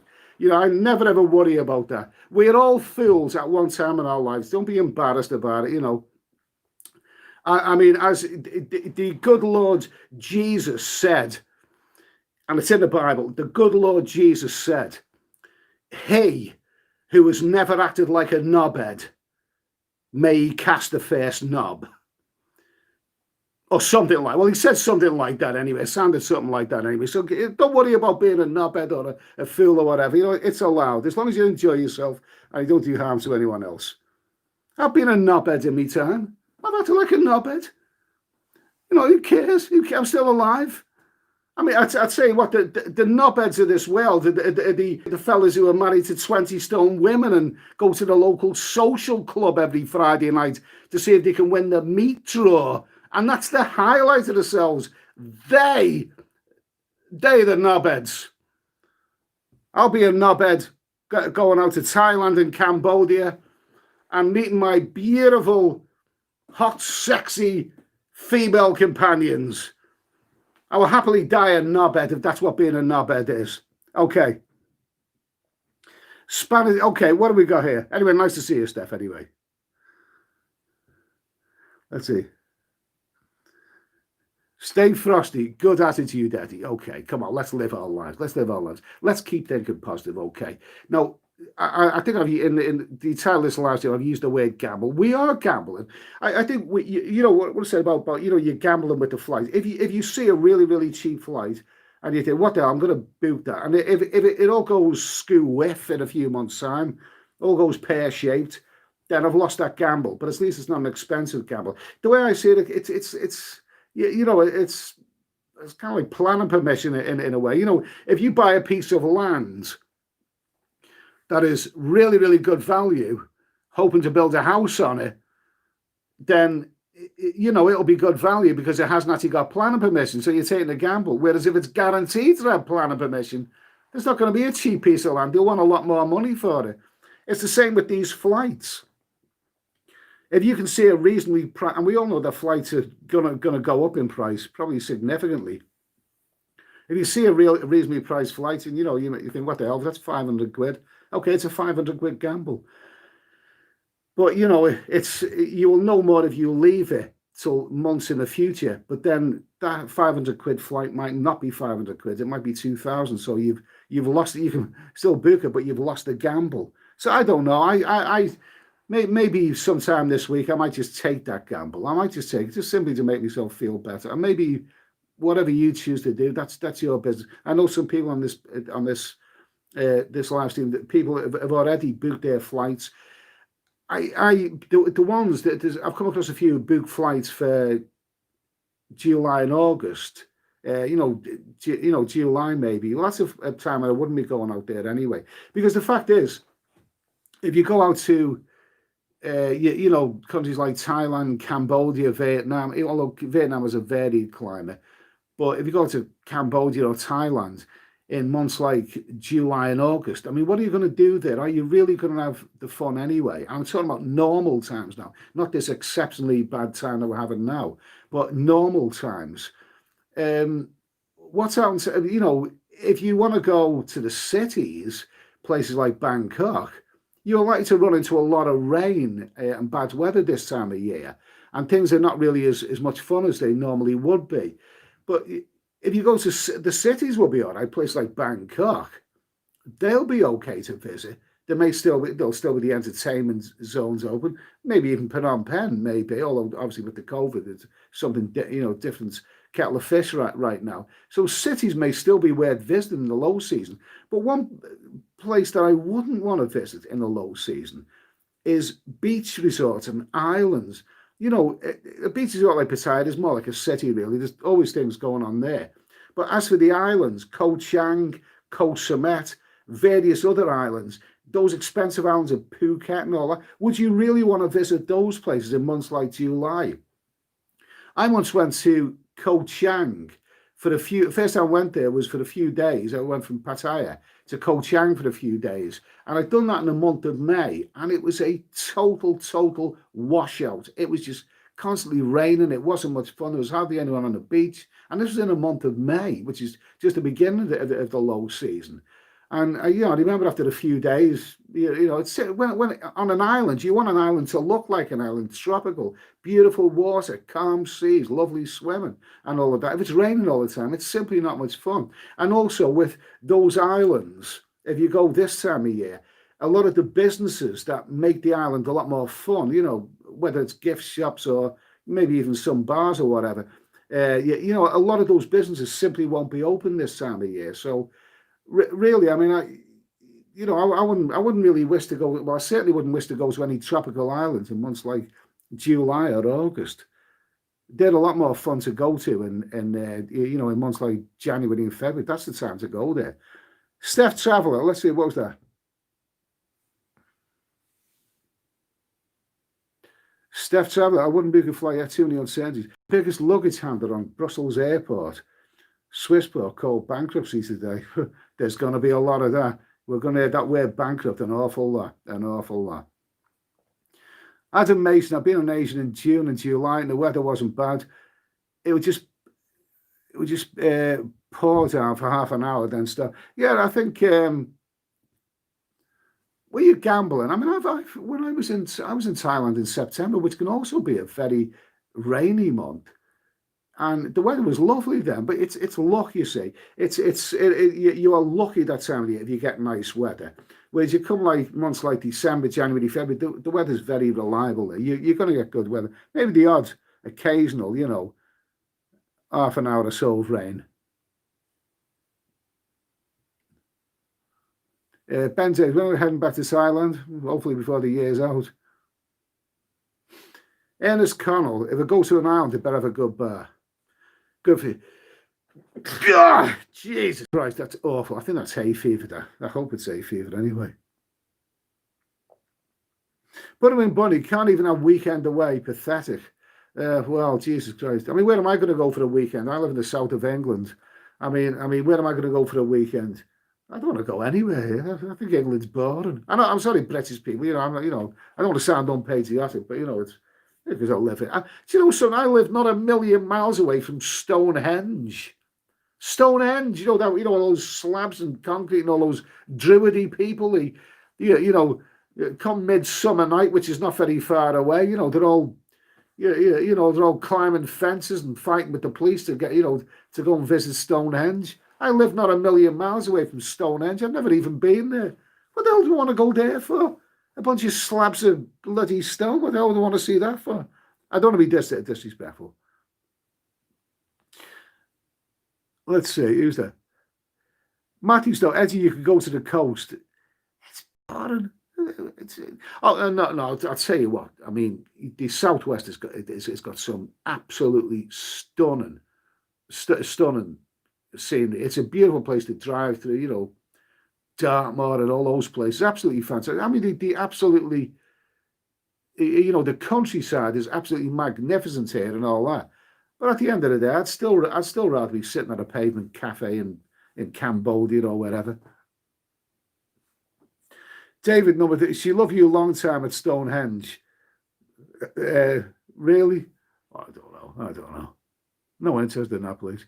I never ever worry about that. We're all fools at one time in our lives. Don't be embarrassed about it. I mean, as the good Lord Jesus said, and it's in the Bible, the good Lord Jesus said, he who has never acted like a knobhead, may he cast the first knob. Or something like, well, he said something like that anyway. It sounded something like that anyway. So don't worry about being a knobhead or a fool or whatever. It's allowed. As long as you enjoy yourself and you don't do harm to anyone else. I've been a knobhead in my time. I've acted like a knobhead. Who cares? I'm still alive. I mean, I'd say what the knobheads of this world, the fellas who are married to 20-stone women and go to the local social club every Friday night to see if they can win the meat draw. And that's the highlight of themselves. They're the knobheads. I'll be a knobhead going out to Thailand and Cambodia and meeting my beautiful, hot, sexy female companions. I will happily die a knobhead if that's what being a knobhead is. Okay. Spanish. Okay, what do we got here? Anyway, nice to see you, Steph, anyway. Let's see. Stay frosty. Good attitude, Eddie. Okay, come on. Let's live our lives. Let's keep thinking positive. Okay. Now, I think in the title of this last year, I've used the word gamble. We are gambling. I think what I said about you're gambling with the flight. If you see a really, really cheap flight and you think, what the hell, I'm going to book that. And if it all goes skew-whiff in a few months' time, all goes pear-shaped, then I've lost that gamble. But at least it's not an expensive gamble. The way I see it, it's kind of like planning permission in a way. If you buy a piece of land that is really, really good value, hoping to build a house on it, then, it'll be good value because it hasn't actually got planning permission. So you're taking a gamble. Whereas if it's guaranteed to have planning permission, there's not going to be a cheap piece of land. They'll want a lot more money for it. It's the same with these flights. If you can see a reasonably, and we all know that flights are gonna go up in price, probably significantly. If you see a reasonably priced flight, and you think, what the hell? That's 500 quid. Okay, it's a 500 quid gamble. But you will know more if you leave it till months in the future. But then that 500 quid flight might not be 500 quid. It might be 2,000. So you've lost it. You can still book it, but you've lost the gamble. So I don't know. I maybe sometime this week I might just take that gamble. I might just take it just simply to make myself feel better. And maybe whatever you choose to do, that's your business. I know some people on this this live stream, that people have already booked their flights. The ones that I've come across a few booked flights for July and August. July maybe. Well, that's a time when I wouldn't be going out there anyway. Because the fact is, if you go out to countries like Thailand, Cambodia, Vietnam, although Vietnam is a varied climate, but if you go to Cambodia or Thailand in months like July and August, I mean, what are you going to do there? Are you really going to have the fun anyway? I'm talking about normal times now, not this exceptionally bad time that we're having now, but normal times. What happens, if you want to go to the cities, places like Bangkok, you're likely to run into a lot of rain and bad weather this time of year, and things are not really as much fun as they normally would be. But if you go to the cities, will be all right. Places like Bangkok, they'll be okay to visit. There'll still be the entertainment zones open. Maybe even Phnom Penh, maybe. Although obviously with the COVID, it's something different kettle of fish right now. So cities may still be worth visiting in the low season. But one place that I wouldn't want to visit in the low season is beach resorts and islands. A beach resort like Pattaya is more like a city, really. There's always things going on there. But as for the islands, Koh Chang, Koh Samet, various other islands, those expensive islands of Phuket and all that, would you really want to visit those places in months like July? I once went to Koh Chang first time I went there was for a few days. I went from Pattaya to Koh Chang for a few days. And I'd done that in the month of May. And it was a total washout. It was just constantly raining. It wasn't much fun. There was hardly anyone on the beach. And this was in the month of May, which is just the beginning of the low season. And I remember after a few days, it's when on an island, you want an island to look like an island, tropical, beautiful water, calm seas, lovely swimming, and all of that. If it's raining all the time, it's simply not much fun. And also with those islands, if you go this time of year, a lot of the businesses that make the island a lot more fun, whether it's gift shops or maybe even some bars or whatever, a lot of those businesses simply won't be open this time of year. So really, I mean, I wouldn't really wish to go. Well, I certainly wouldn't wish to go to any tropical islands in months like July or August. They're a lot more fun to go to in months like January and February. That's the time to go there. Steph Traveller, let's see, what was that? Steph Traveller, I wouldn't book a flight yet, too many uncertainties. Biggest luggage handler on Brussels Airport, Swissport, called Bankruptcy today. There's going to be a lot of that. We're going to hear that word bankrupt an awful lot. Adam Mason, I've been on Asian in June and July, and the weather wasn't bad. It would just pour down for half an hour, then stop. Yeah, I think. Were you gambling? I mean, when I was in Thailand in September, which can also be a very rainy month. And the weather was lovely then, but it's luck, you see. You are lucky that time of year if you get nice weather. Whereas you come like months like December, January, February, the weather's very reliable there. You're going to get good weather. Maybe the odd occasional, half an hour or so of rain. Ben says, when we're heading back to Thailand, hopefully before the year's out. Ernest Connell, if I go to an island, I better have a good bar. Good for you. God, Jesus Christ, that's awful. I think that's hay fever. I hope it's hay fever anyway. Put him in Bunny, can't even have weekend away. Pathetic. Well, Jesus Christ. I mean, where am I going to go for the weekend? I live in the south of England. I mean, where am I going to go for the weekend? I don't want to go anywhere here. I think England's boring. I'm sorry, British people. I don't want to sound unpatriotic, but it's because I live it. Do you know, son? I live not a million miles away from Stonehenge. Stonehenge, all those slabs and concrete and all those druidy people. Come midsummer night, which is not very far away. They're all, they're all climbing fences and fighting with the police to get, to go and visit Stonehenge. I live not a million miles away from Stonehenge. I've never even been there. What the hell do you want to go there for? A bunch of slabs of bloody stone. What the hell do I want to see that for? I don't want to be disrespectful. Let's see, who's that? Matthews, though, Eddie, you could go to the coast. It's boring. No, I'll tell you what. I mean, the Southwest it's got some absolutely stunning scenery. It's a beautiful place to drive through, you know, Dartmoor and all those places. Absolutely fantastic. I mean, the absolutely, you know, the countryside is absolutely magnificent here and all that. But at the end of the day, I'd still rather be sitting at a pavement cafe in Cambodia or wherever. David number, she loved you a long time at Stonehenge. Really? I don't know. No interest in that place.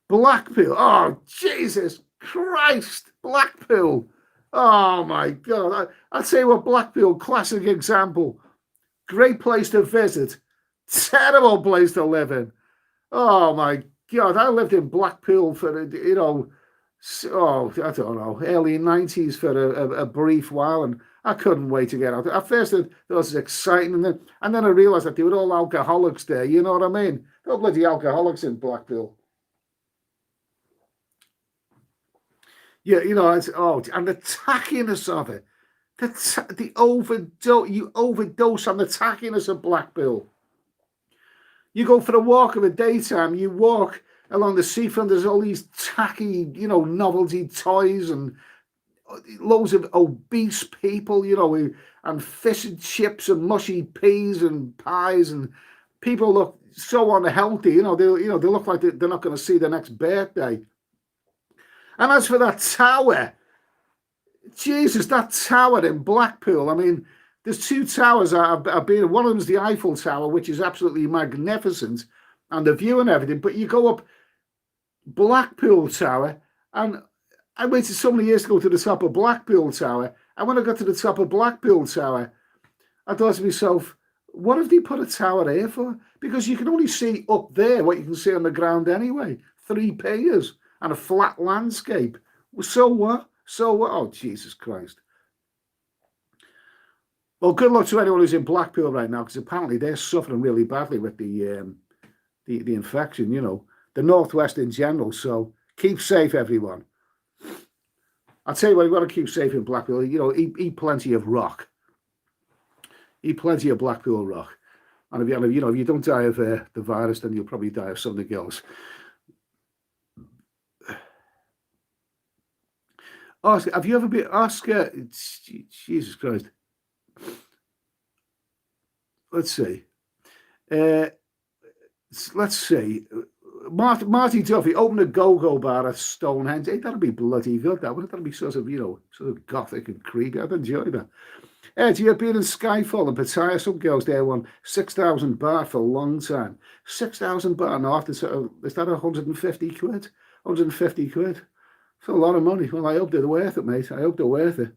Blackpool. Oh, Jesus Christ. Blackpool. Oh, my God. I'd say what, Blackpool, classic example. Great place to visit. Terrible place to live in. Oh, my God. I lived in Blackpool for, you know, I don't know, early 90s for a brief while, and I couldn't wait to get out. At first, it was exciting, and then I realised that they were all alcoholics there, you know what I mean? They're bloody alcoholics in Blackpool. Yeah, you know, and the tackiness of it. You overdose on the tackiness of Blackpool. You go for a walk in the daytime, you walk along the seafront, there's all these tacky, you know, novelty toys and loads of obese people, you know, and fish and chips and mushy peas and pies, and people look so unhealthy, they look like they're not going to see their next birthday. And as for that tower, Jesus, that tower in Blackpool, I mean, there's two towers I've been. One of them's the Eiffel Tower, which is absolutely magnificent, and the view and everything. But you go up Blackpool Tower, and I waited so many years to go to the top of Blackpool Tower. And when I got to the top of Blackpool Tower, I thought to myself, what have they put a tower here for? Because you can only see up there what you can see on the ground anyway. 3 piers and a flat landscape. So what? Oh, Jesus Christ. Well, good luck to anyone who's in Blackpool right now, because apparently they're suffering really badly with the infection, you know, the Northwest in general. So keep safe, everyone. I'll tell you what, you've got to keep safe in Blackpool. You know, eat plenty of rock. Eat plenty of Blackpool rock. And if you don't die of the virus, then you'll probably die of something else. Oscar, have you ever been, Oscar? Jesus Christ. Let's see. Marty Duffy opened a go-go bar at Stonehenge. Hey, that'd be bloody good. That'd be sort of gothic and creepy. I'd enjoy that. Ed, you have been in Skyfall and Pattaya. Some girls there won 6,000 baht for a long time. 6,000 baht. No, is that 150 quid? 150 quid. It's a lot of money. Well, I hope they're worth it, mate. I hope they're worth it.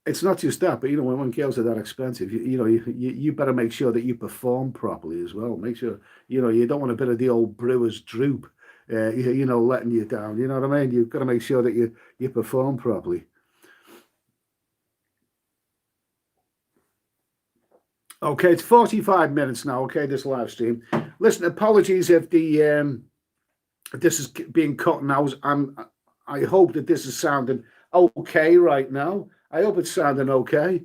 It's not just that, but when girls are that expensive, you better make sure that you perform properly as well. Make sure you don't want a bit of the old brewer's droop, letting you down. You know what I mean? You've got to make sure that you perform properly. Okay, it's 45 minutes now. Okay, this live stream. Listen, apologies if this is being cut now. I hope that this is sounding okay right now. I hope it's sounding okay.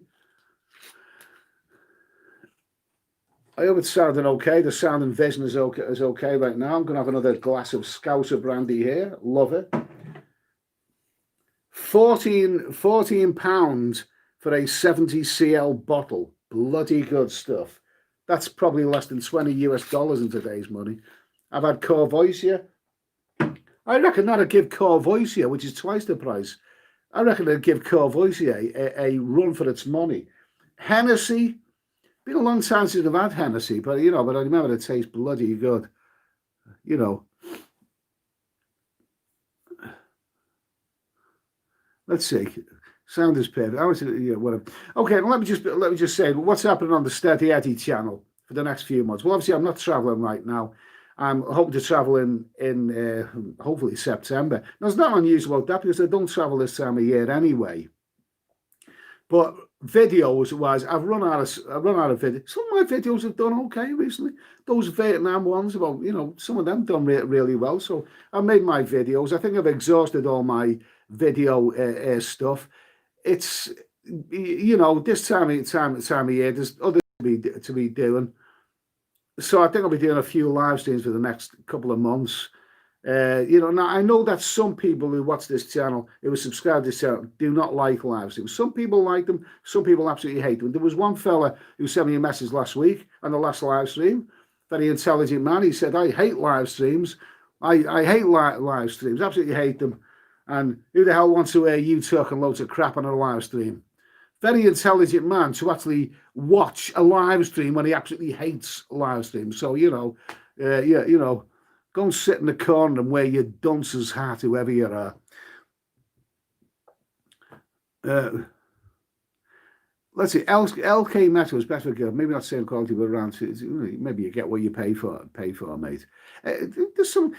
The sound and vision is okay right now. I'm going to have another glass of Scouser brandy here. Love it. 14 pounds for a 70 cl bottle. Bloody good stuff. That's probably less than $20 in today's money. I've had Courvoisier. I reckon that'd give Courvoisier, which is twice the price. I reckon it'd give Courvoisier a run for its money. Hennessy, been a long time since I've had Hennessy, but I remember it tastes bloody good. Let's see. Sound is perfect. Okay, let me just say what's happening on the Steady Eddie channel for the next few months. Well, obviously, I'm not traveling right now. I'm hoping to travel in hopefully September. Now, it's not unusual about that because I don't travel this time of year anyway. But videos wise, I've run out of video. Some of my videos have done okay recently. Those Vietnam ones, about some of them done really well. So I made my videos. I think I've exhausted all my video stuff. It's this time of year, there's others to be doing. So I think I'll be doing a few live streams for the next couple of months. Now I know that some people who watch this channel, who subscribe to this channel, do not like live streams. Some people like them, some people absolutely hate them. There was one fella who sent me a message last week on the last live stream, very intelligent man. He said, I hate live streams. I hate live streams, absolutely hate them. And who the hell wants to hear you talking loads of crap on a live stream? Very intelligent man to actually watch a live stream when he absolutely hates live streams. So, go and sit in the corner and wear your dunce's hat, whoever you are. Let's see. LK Metro is better for girl. Maybe not same quality, but around. Maybe you get what you pay for, mate. There's some.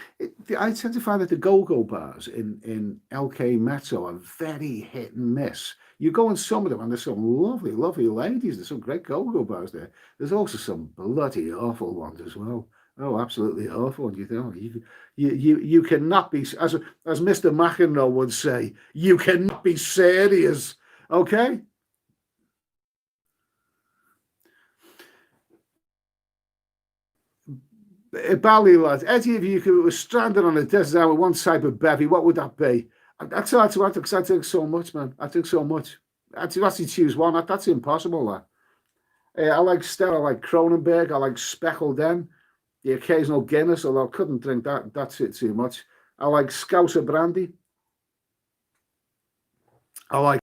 I tend to find that the go-go bars in LK Metro are very hit and miss. You go in some of them, and there's some lovely, lovely ladies. There's some great go-go bars there. There's also some bloody awful ones as well. Oh, absolutely awful. You cannot be, as Mr. McEnroe would say, you cannot be serious. Okay? Bally lads, Eddie, if you were stranded on a desert island with one type of bevy, what would that be? That's hard to answer because I drink so much, man. I drink so much. To actually choose one, that's impossible. I like Stella, I like Kronenberg, I like Speckled Den. The occasional Guinness, although I couldn't drink that's it too much. I like Scouser brandy. I'm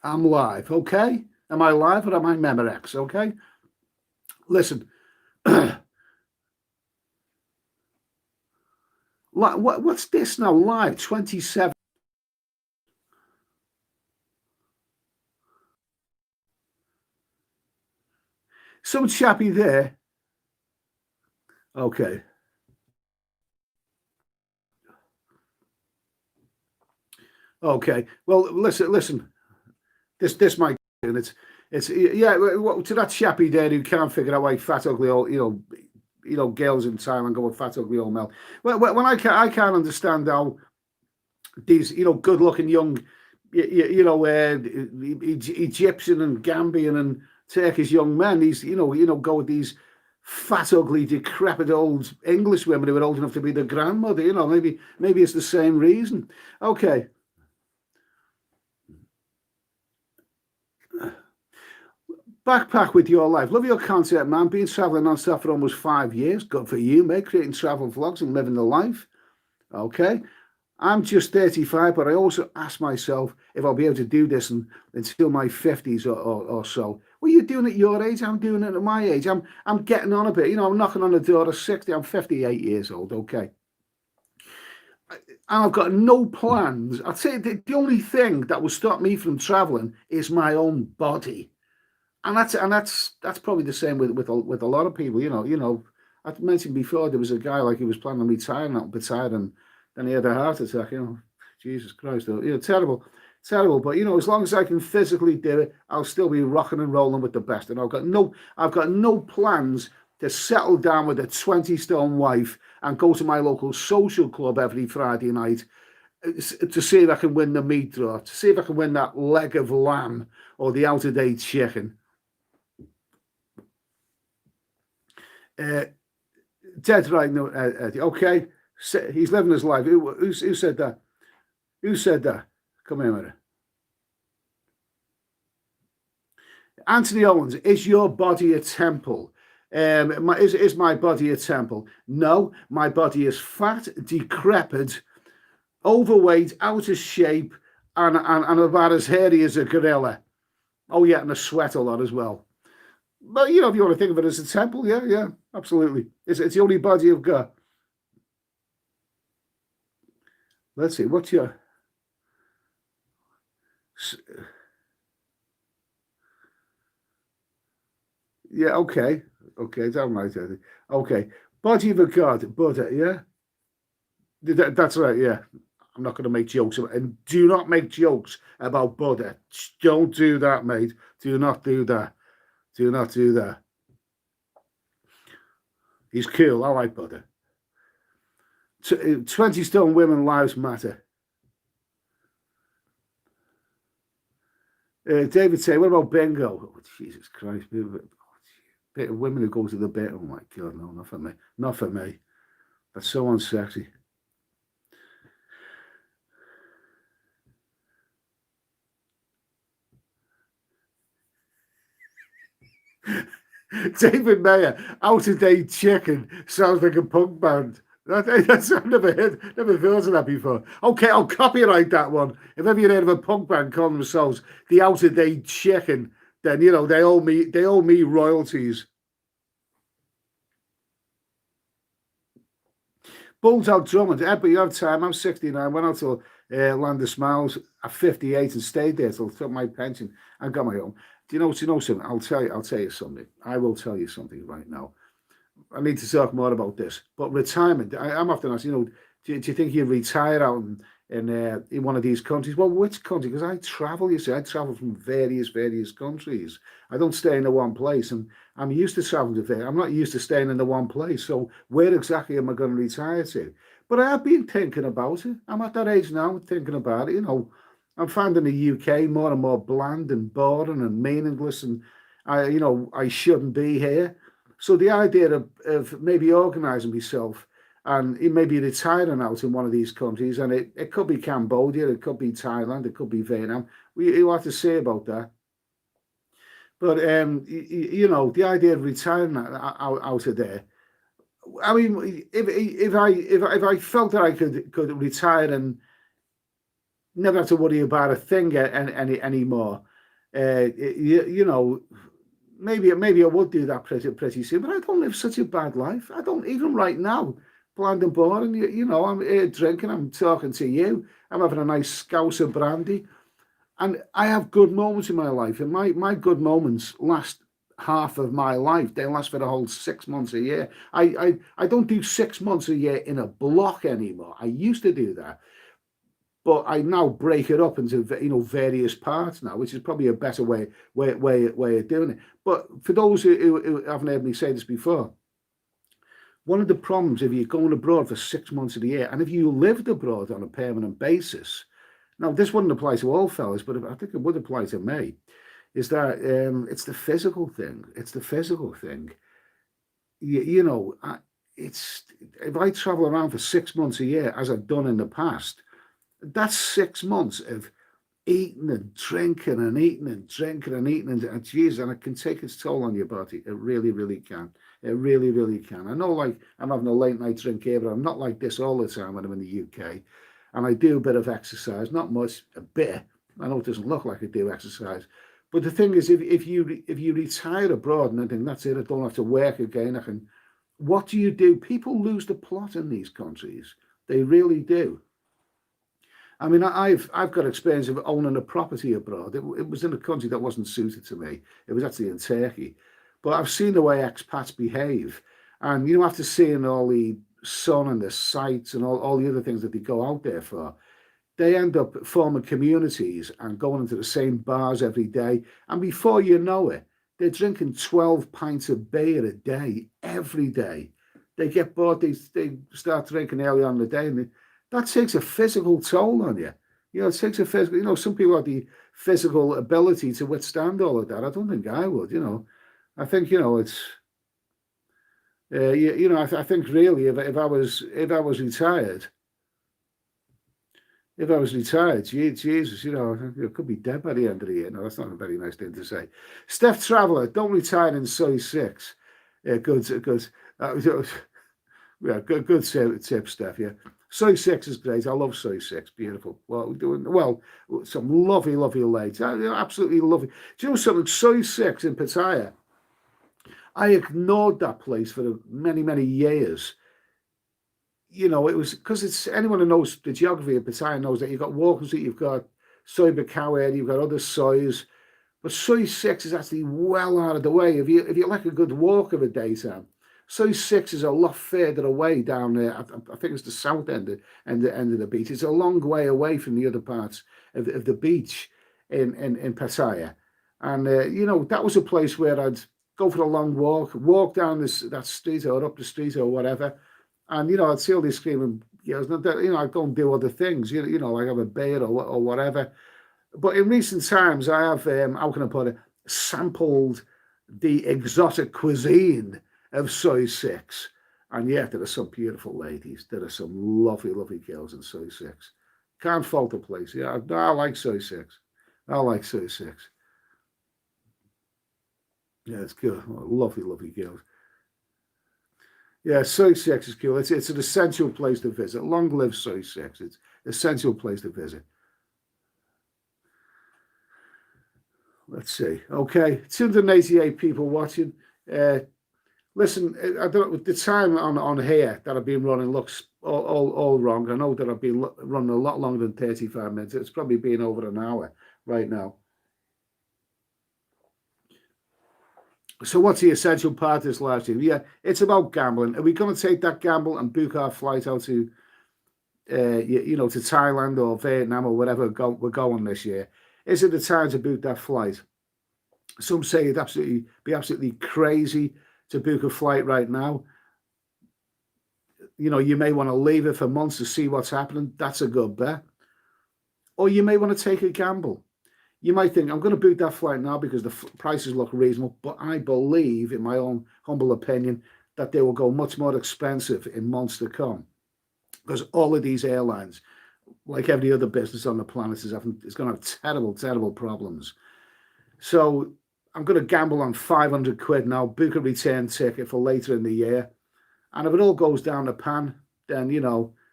live, okay? Am I live or am I Memorex, okay? Listen. What's this now? Live 27. Some chappy there. Okay. Okay. Well, listen. This might, and it's to that chappy there who can't figure out why fat ugly old girls in Thailand go with fat ugly old male. Well, when I can't understand how these good looking young Egyptian and Gambian and Turkish young men, these go with these fat, ugly, decrepit old English women who are old enough to be their grandmother. Maybe it's the same reason. Okay. Backpack with your life. Love your content, man. Been traveling non-stop for almost 5 years. Good for you, mate. Creating travel vlogs and living the life. Okay. I'm just 35, but I also ask myself if I'll be able to do this until my 50s or so. What are you doing at your age? I'm doing it at my age. I'm getting on a bit. I'm knocking on the door of 60. I'm 58 years old. Okay. And I've got no plans. I'd say the only thing that will stop me from traveling is my own body. And that's probably the same with a lot of people. I mentioned before there was a guy like he was planning on retiring, and then he had a heart attack. Jesus Christ, terrible. But as long as I can physically do it, I'll still be rocking and rolling with the best. And I've got no plans to settle down with a 20-stone wife and go to my local social club every Friday night to see if I can win the meat draw, to see if I can win that leg of lamb or the out-of-date chicken. Dead right now, Eddie. Okay, he's living his life. Who said that? Who said that? Come here, minute. Anthony Owens, is your body a temple? Is my body a temple? No, my body is fat, decrepit, overweight, out of shape, and about as hairy as a gorilla. Oh yeah, and I sweat a lot as well. But if you want to think of it as a temple, yeah, absolutely. It's the only body I've got. Let's see, what's your... Yeah, okay, damn right, Eddie. Okay, body of a god, Buddha, yeah? That's right, yeah. I'm not going to make jokes about, and do not make jokes about Buddha. Don't do that, mate. Do not do that. Do not do that. He's cool. I like Buddha. 20 stone women lives matter. David say, what about bingo? Oh, Jesus Christ. Bit of women who go to the bit. Oh my God, no, not for me. Not for me. That's so unsexy. David Mayer, Out of Date Chicken sounds like a punk band. That's I've never heard of that before. Okay, I'll copyright that one. If ever you heard of a punk band calling themselves the Out of Date Chicken, then you know they owe me royalties. Bulls out Drummond. But you have time. I'm 69. Went out to Land of Smiles at 58 and stayed there till took my pension. I got my own. Do you know something? I'll tell you something. I will tell you something right now. I need to talk more about this. But retirement, I'm often asked, do you think you retire out in one of these countries? Well, which country? Because I travel, you see, I travel from various countries. I don't stay in the one place, and I'm used to traveling to there. I'm not used to staying in the one place. So where exactly am I going to retire to? But I have been thinking about it. I'm at that age now, thinking about it. I'm finding the UK more and more bland and boring and meaningless, and I shouldn't be here. So the idea of maybe organising myself and maybe retiring out in one of these countries, and it could be Cambodia, it could be Thailand, it could be Vietnam. You have to say about that. But the idea of retiring out of there. I mean, if I felt that I could retire and never have to worry about a thing anymore, maybe I would do that pretty soon. But I don't live such a bad life. I don't, even right now, bland and boring. I'm here drinking. I'm talking to you. I'm having a nice scouse of brandy, and I have good moments in my life. And my good moments last half of my life. They last for the whole 6 months a year. I don't do 6 months a year in a block anymore. I used to do that, but I now break it up into various parts now, which is probably a better way of doing it. But for those who haven't heard me say this before, one of the problems if you're going abroad for 6 months of the year, and if you lived abroad on a permanent basis, now this wouldn't apply to all fellas, but I think it would apply to me, is that it's the physical thing. It's the physical thing. It's if I travel around for 6 months a year, as I've done in the past, that's 6 months of eating and drinking and eating and drinking and eating and geez, and it can take its toll on your body. It really, really can. It really, really can. I know, like, I'm having a late night drink here, but I'm not like this all the time when I'm in the UK. And I do a bit of exercise, not much, a bit. I know it doesn't look like I do exercise. But the thing is, if you retire abroad and I think that's it, I don't have to work again, what do you do? People lose the plot in these countries. They really do. I mean, I've got experience of owning a property abroad. It was in a country that wasn't suited to me. It was actually in Turkey. But I've seen the way expats behave. And, after seeing all the sun and the sights and all the other things that they go out there for, they end up forming communities and going into the same bars every day. And before you know it, they're drinking 12 pints of beer a day, every day. They get bored, they start drinking early on in the day, and that takes a physical toll on you. It takes a physical, some people have the physical ability to withstand all of that. I don't think I would, I think, it's, I think really if I was retired, Jesus, it could be dead by the end of the year. No, that's not a very nice thing to say. Steph Traveller, don't retire in Soy 6. Good. Yeah, good tip, Steph. Yeah, Soy 6 is great. I love Soy 6. Beautiful. Well, some lovely ladies. Absolutely lovely. Do you know something? Soy 6 in Pattaya. I ignored that place for many years. It was because it's anyone who knows the geography of Pattaya knows that you've got Walking Street, you've got Soy Buakhao area, you've got other soys, but Soy 6 is actually well out of the way if you like a good walk of a daytime. Soy 6 is a lot further away down there. I think it's the south end of the beach. It's a long way away from the other parts of the beach in Pattaya. And, that was a place where I'd go for a long walk down that street or up the street or whatever. And, I'd see all these screaming girls. I'd go and do other things, like have a beer or whatever. But in recent times, I have, how can I put it, sampled the exotic cuisine of Soy 6. And yeah, there are some beautiful ladies. There are some lovely, lovely girls in Soy 6. Can't fault the place. Yeah, I like Soy 6. I like Soy 6. Yeah, it's good. Oh, lovely, lovely girls. Yeah, Soy 6 is cool. It's an essential place to visit. Long live Soy 6. It's an essential place to visit. Let's see. Okay, 288 people watching. Listen, I don't. The time on here that I've been running looks all wrong. I know that I've been running a lot longer than 35 minutes. It's probably been over an hour right now. So what's the essential part of this live stream? Yeah, it's about gambling. Are we going to take that gamble and book our flight out to, to Thailand or Vietnam or whatever we're going this year? Is it the time to book that flight? Some say it'd be absolutely crazy to book a flight right now. You may want to leave it for months to see what's happening. That's a good bet. Or you may want to take a gamble. You might think, I'm going to book that flight now because the prices look reasonable, but I believe, in my own humble opinion, that they will go much more expensive in months to come. Because all of these airlines, like every other business on the planet, is going to have terrible, terrible problems. So I'm going to gamble on 500 quid now, book a return ticket for later in the year. And if it all goes down the pan, then,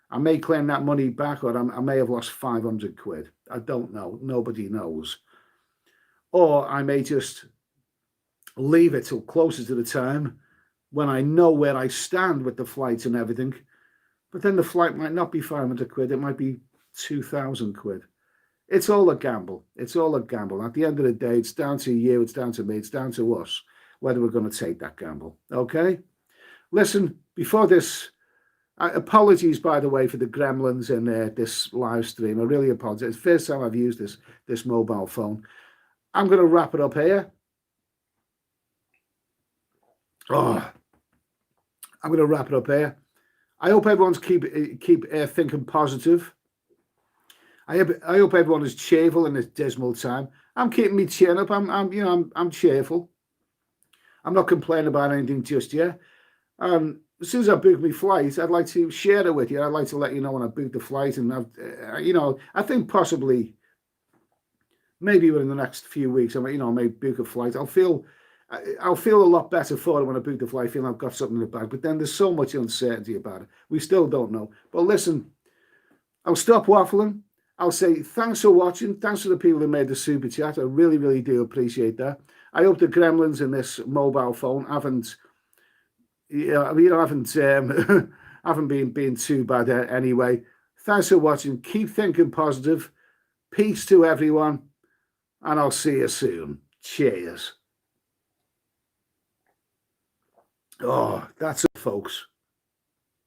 I may claim that money back, or I may have lost 500 quid. I don't know. Nobody knows. Or I may just leave it till closer to the time when I know where I stand with the flights and everything. But then the flight might not be 500 quid. It might be 2,000 quid. It's all a gamble. It's all a gamble. At the end of the day, it's down to you. It's down to me. It's down to us whether we're going to take that gamble. Okay? Listen, before this... apologies, by the way, for the gremlins in this live stream. I really apologize. It's the first time I've used this mobile phone. I'm going to wrap it up here. I'm going to wrap it up here. I hope everyone's keep thinking positive. I hope everyone is cheerful in this dismal time. I'm keeping me chin up. I'm cheerful. I'm not complaining about anything just yet. As soon as I book my flight, I'd like to share it with you. I'd like to let you know when I book the flight, and I think possibly, maybe within the next few weeks, I may book a flight. I'll feel a lot better for it when I book the flight, feeling I've got something in the bag. But then there's so much uncertainty about it. We still don't know. But listen, I'll stop waffling. I'll say thanks for watching. Thanks to the people who made the super chat. I really, really do appreciate that. I hope the gremlins in this mobile phone haven't been too bad anyway. Thanks for watching. Keep thinking positive. Peace to everyone, and I'll see you soon. Cheers. Oh, that's it, folks.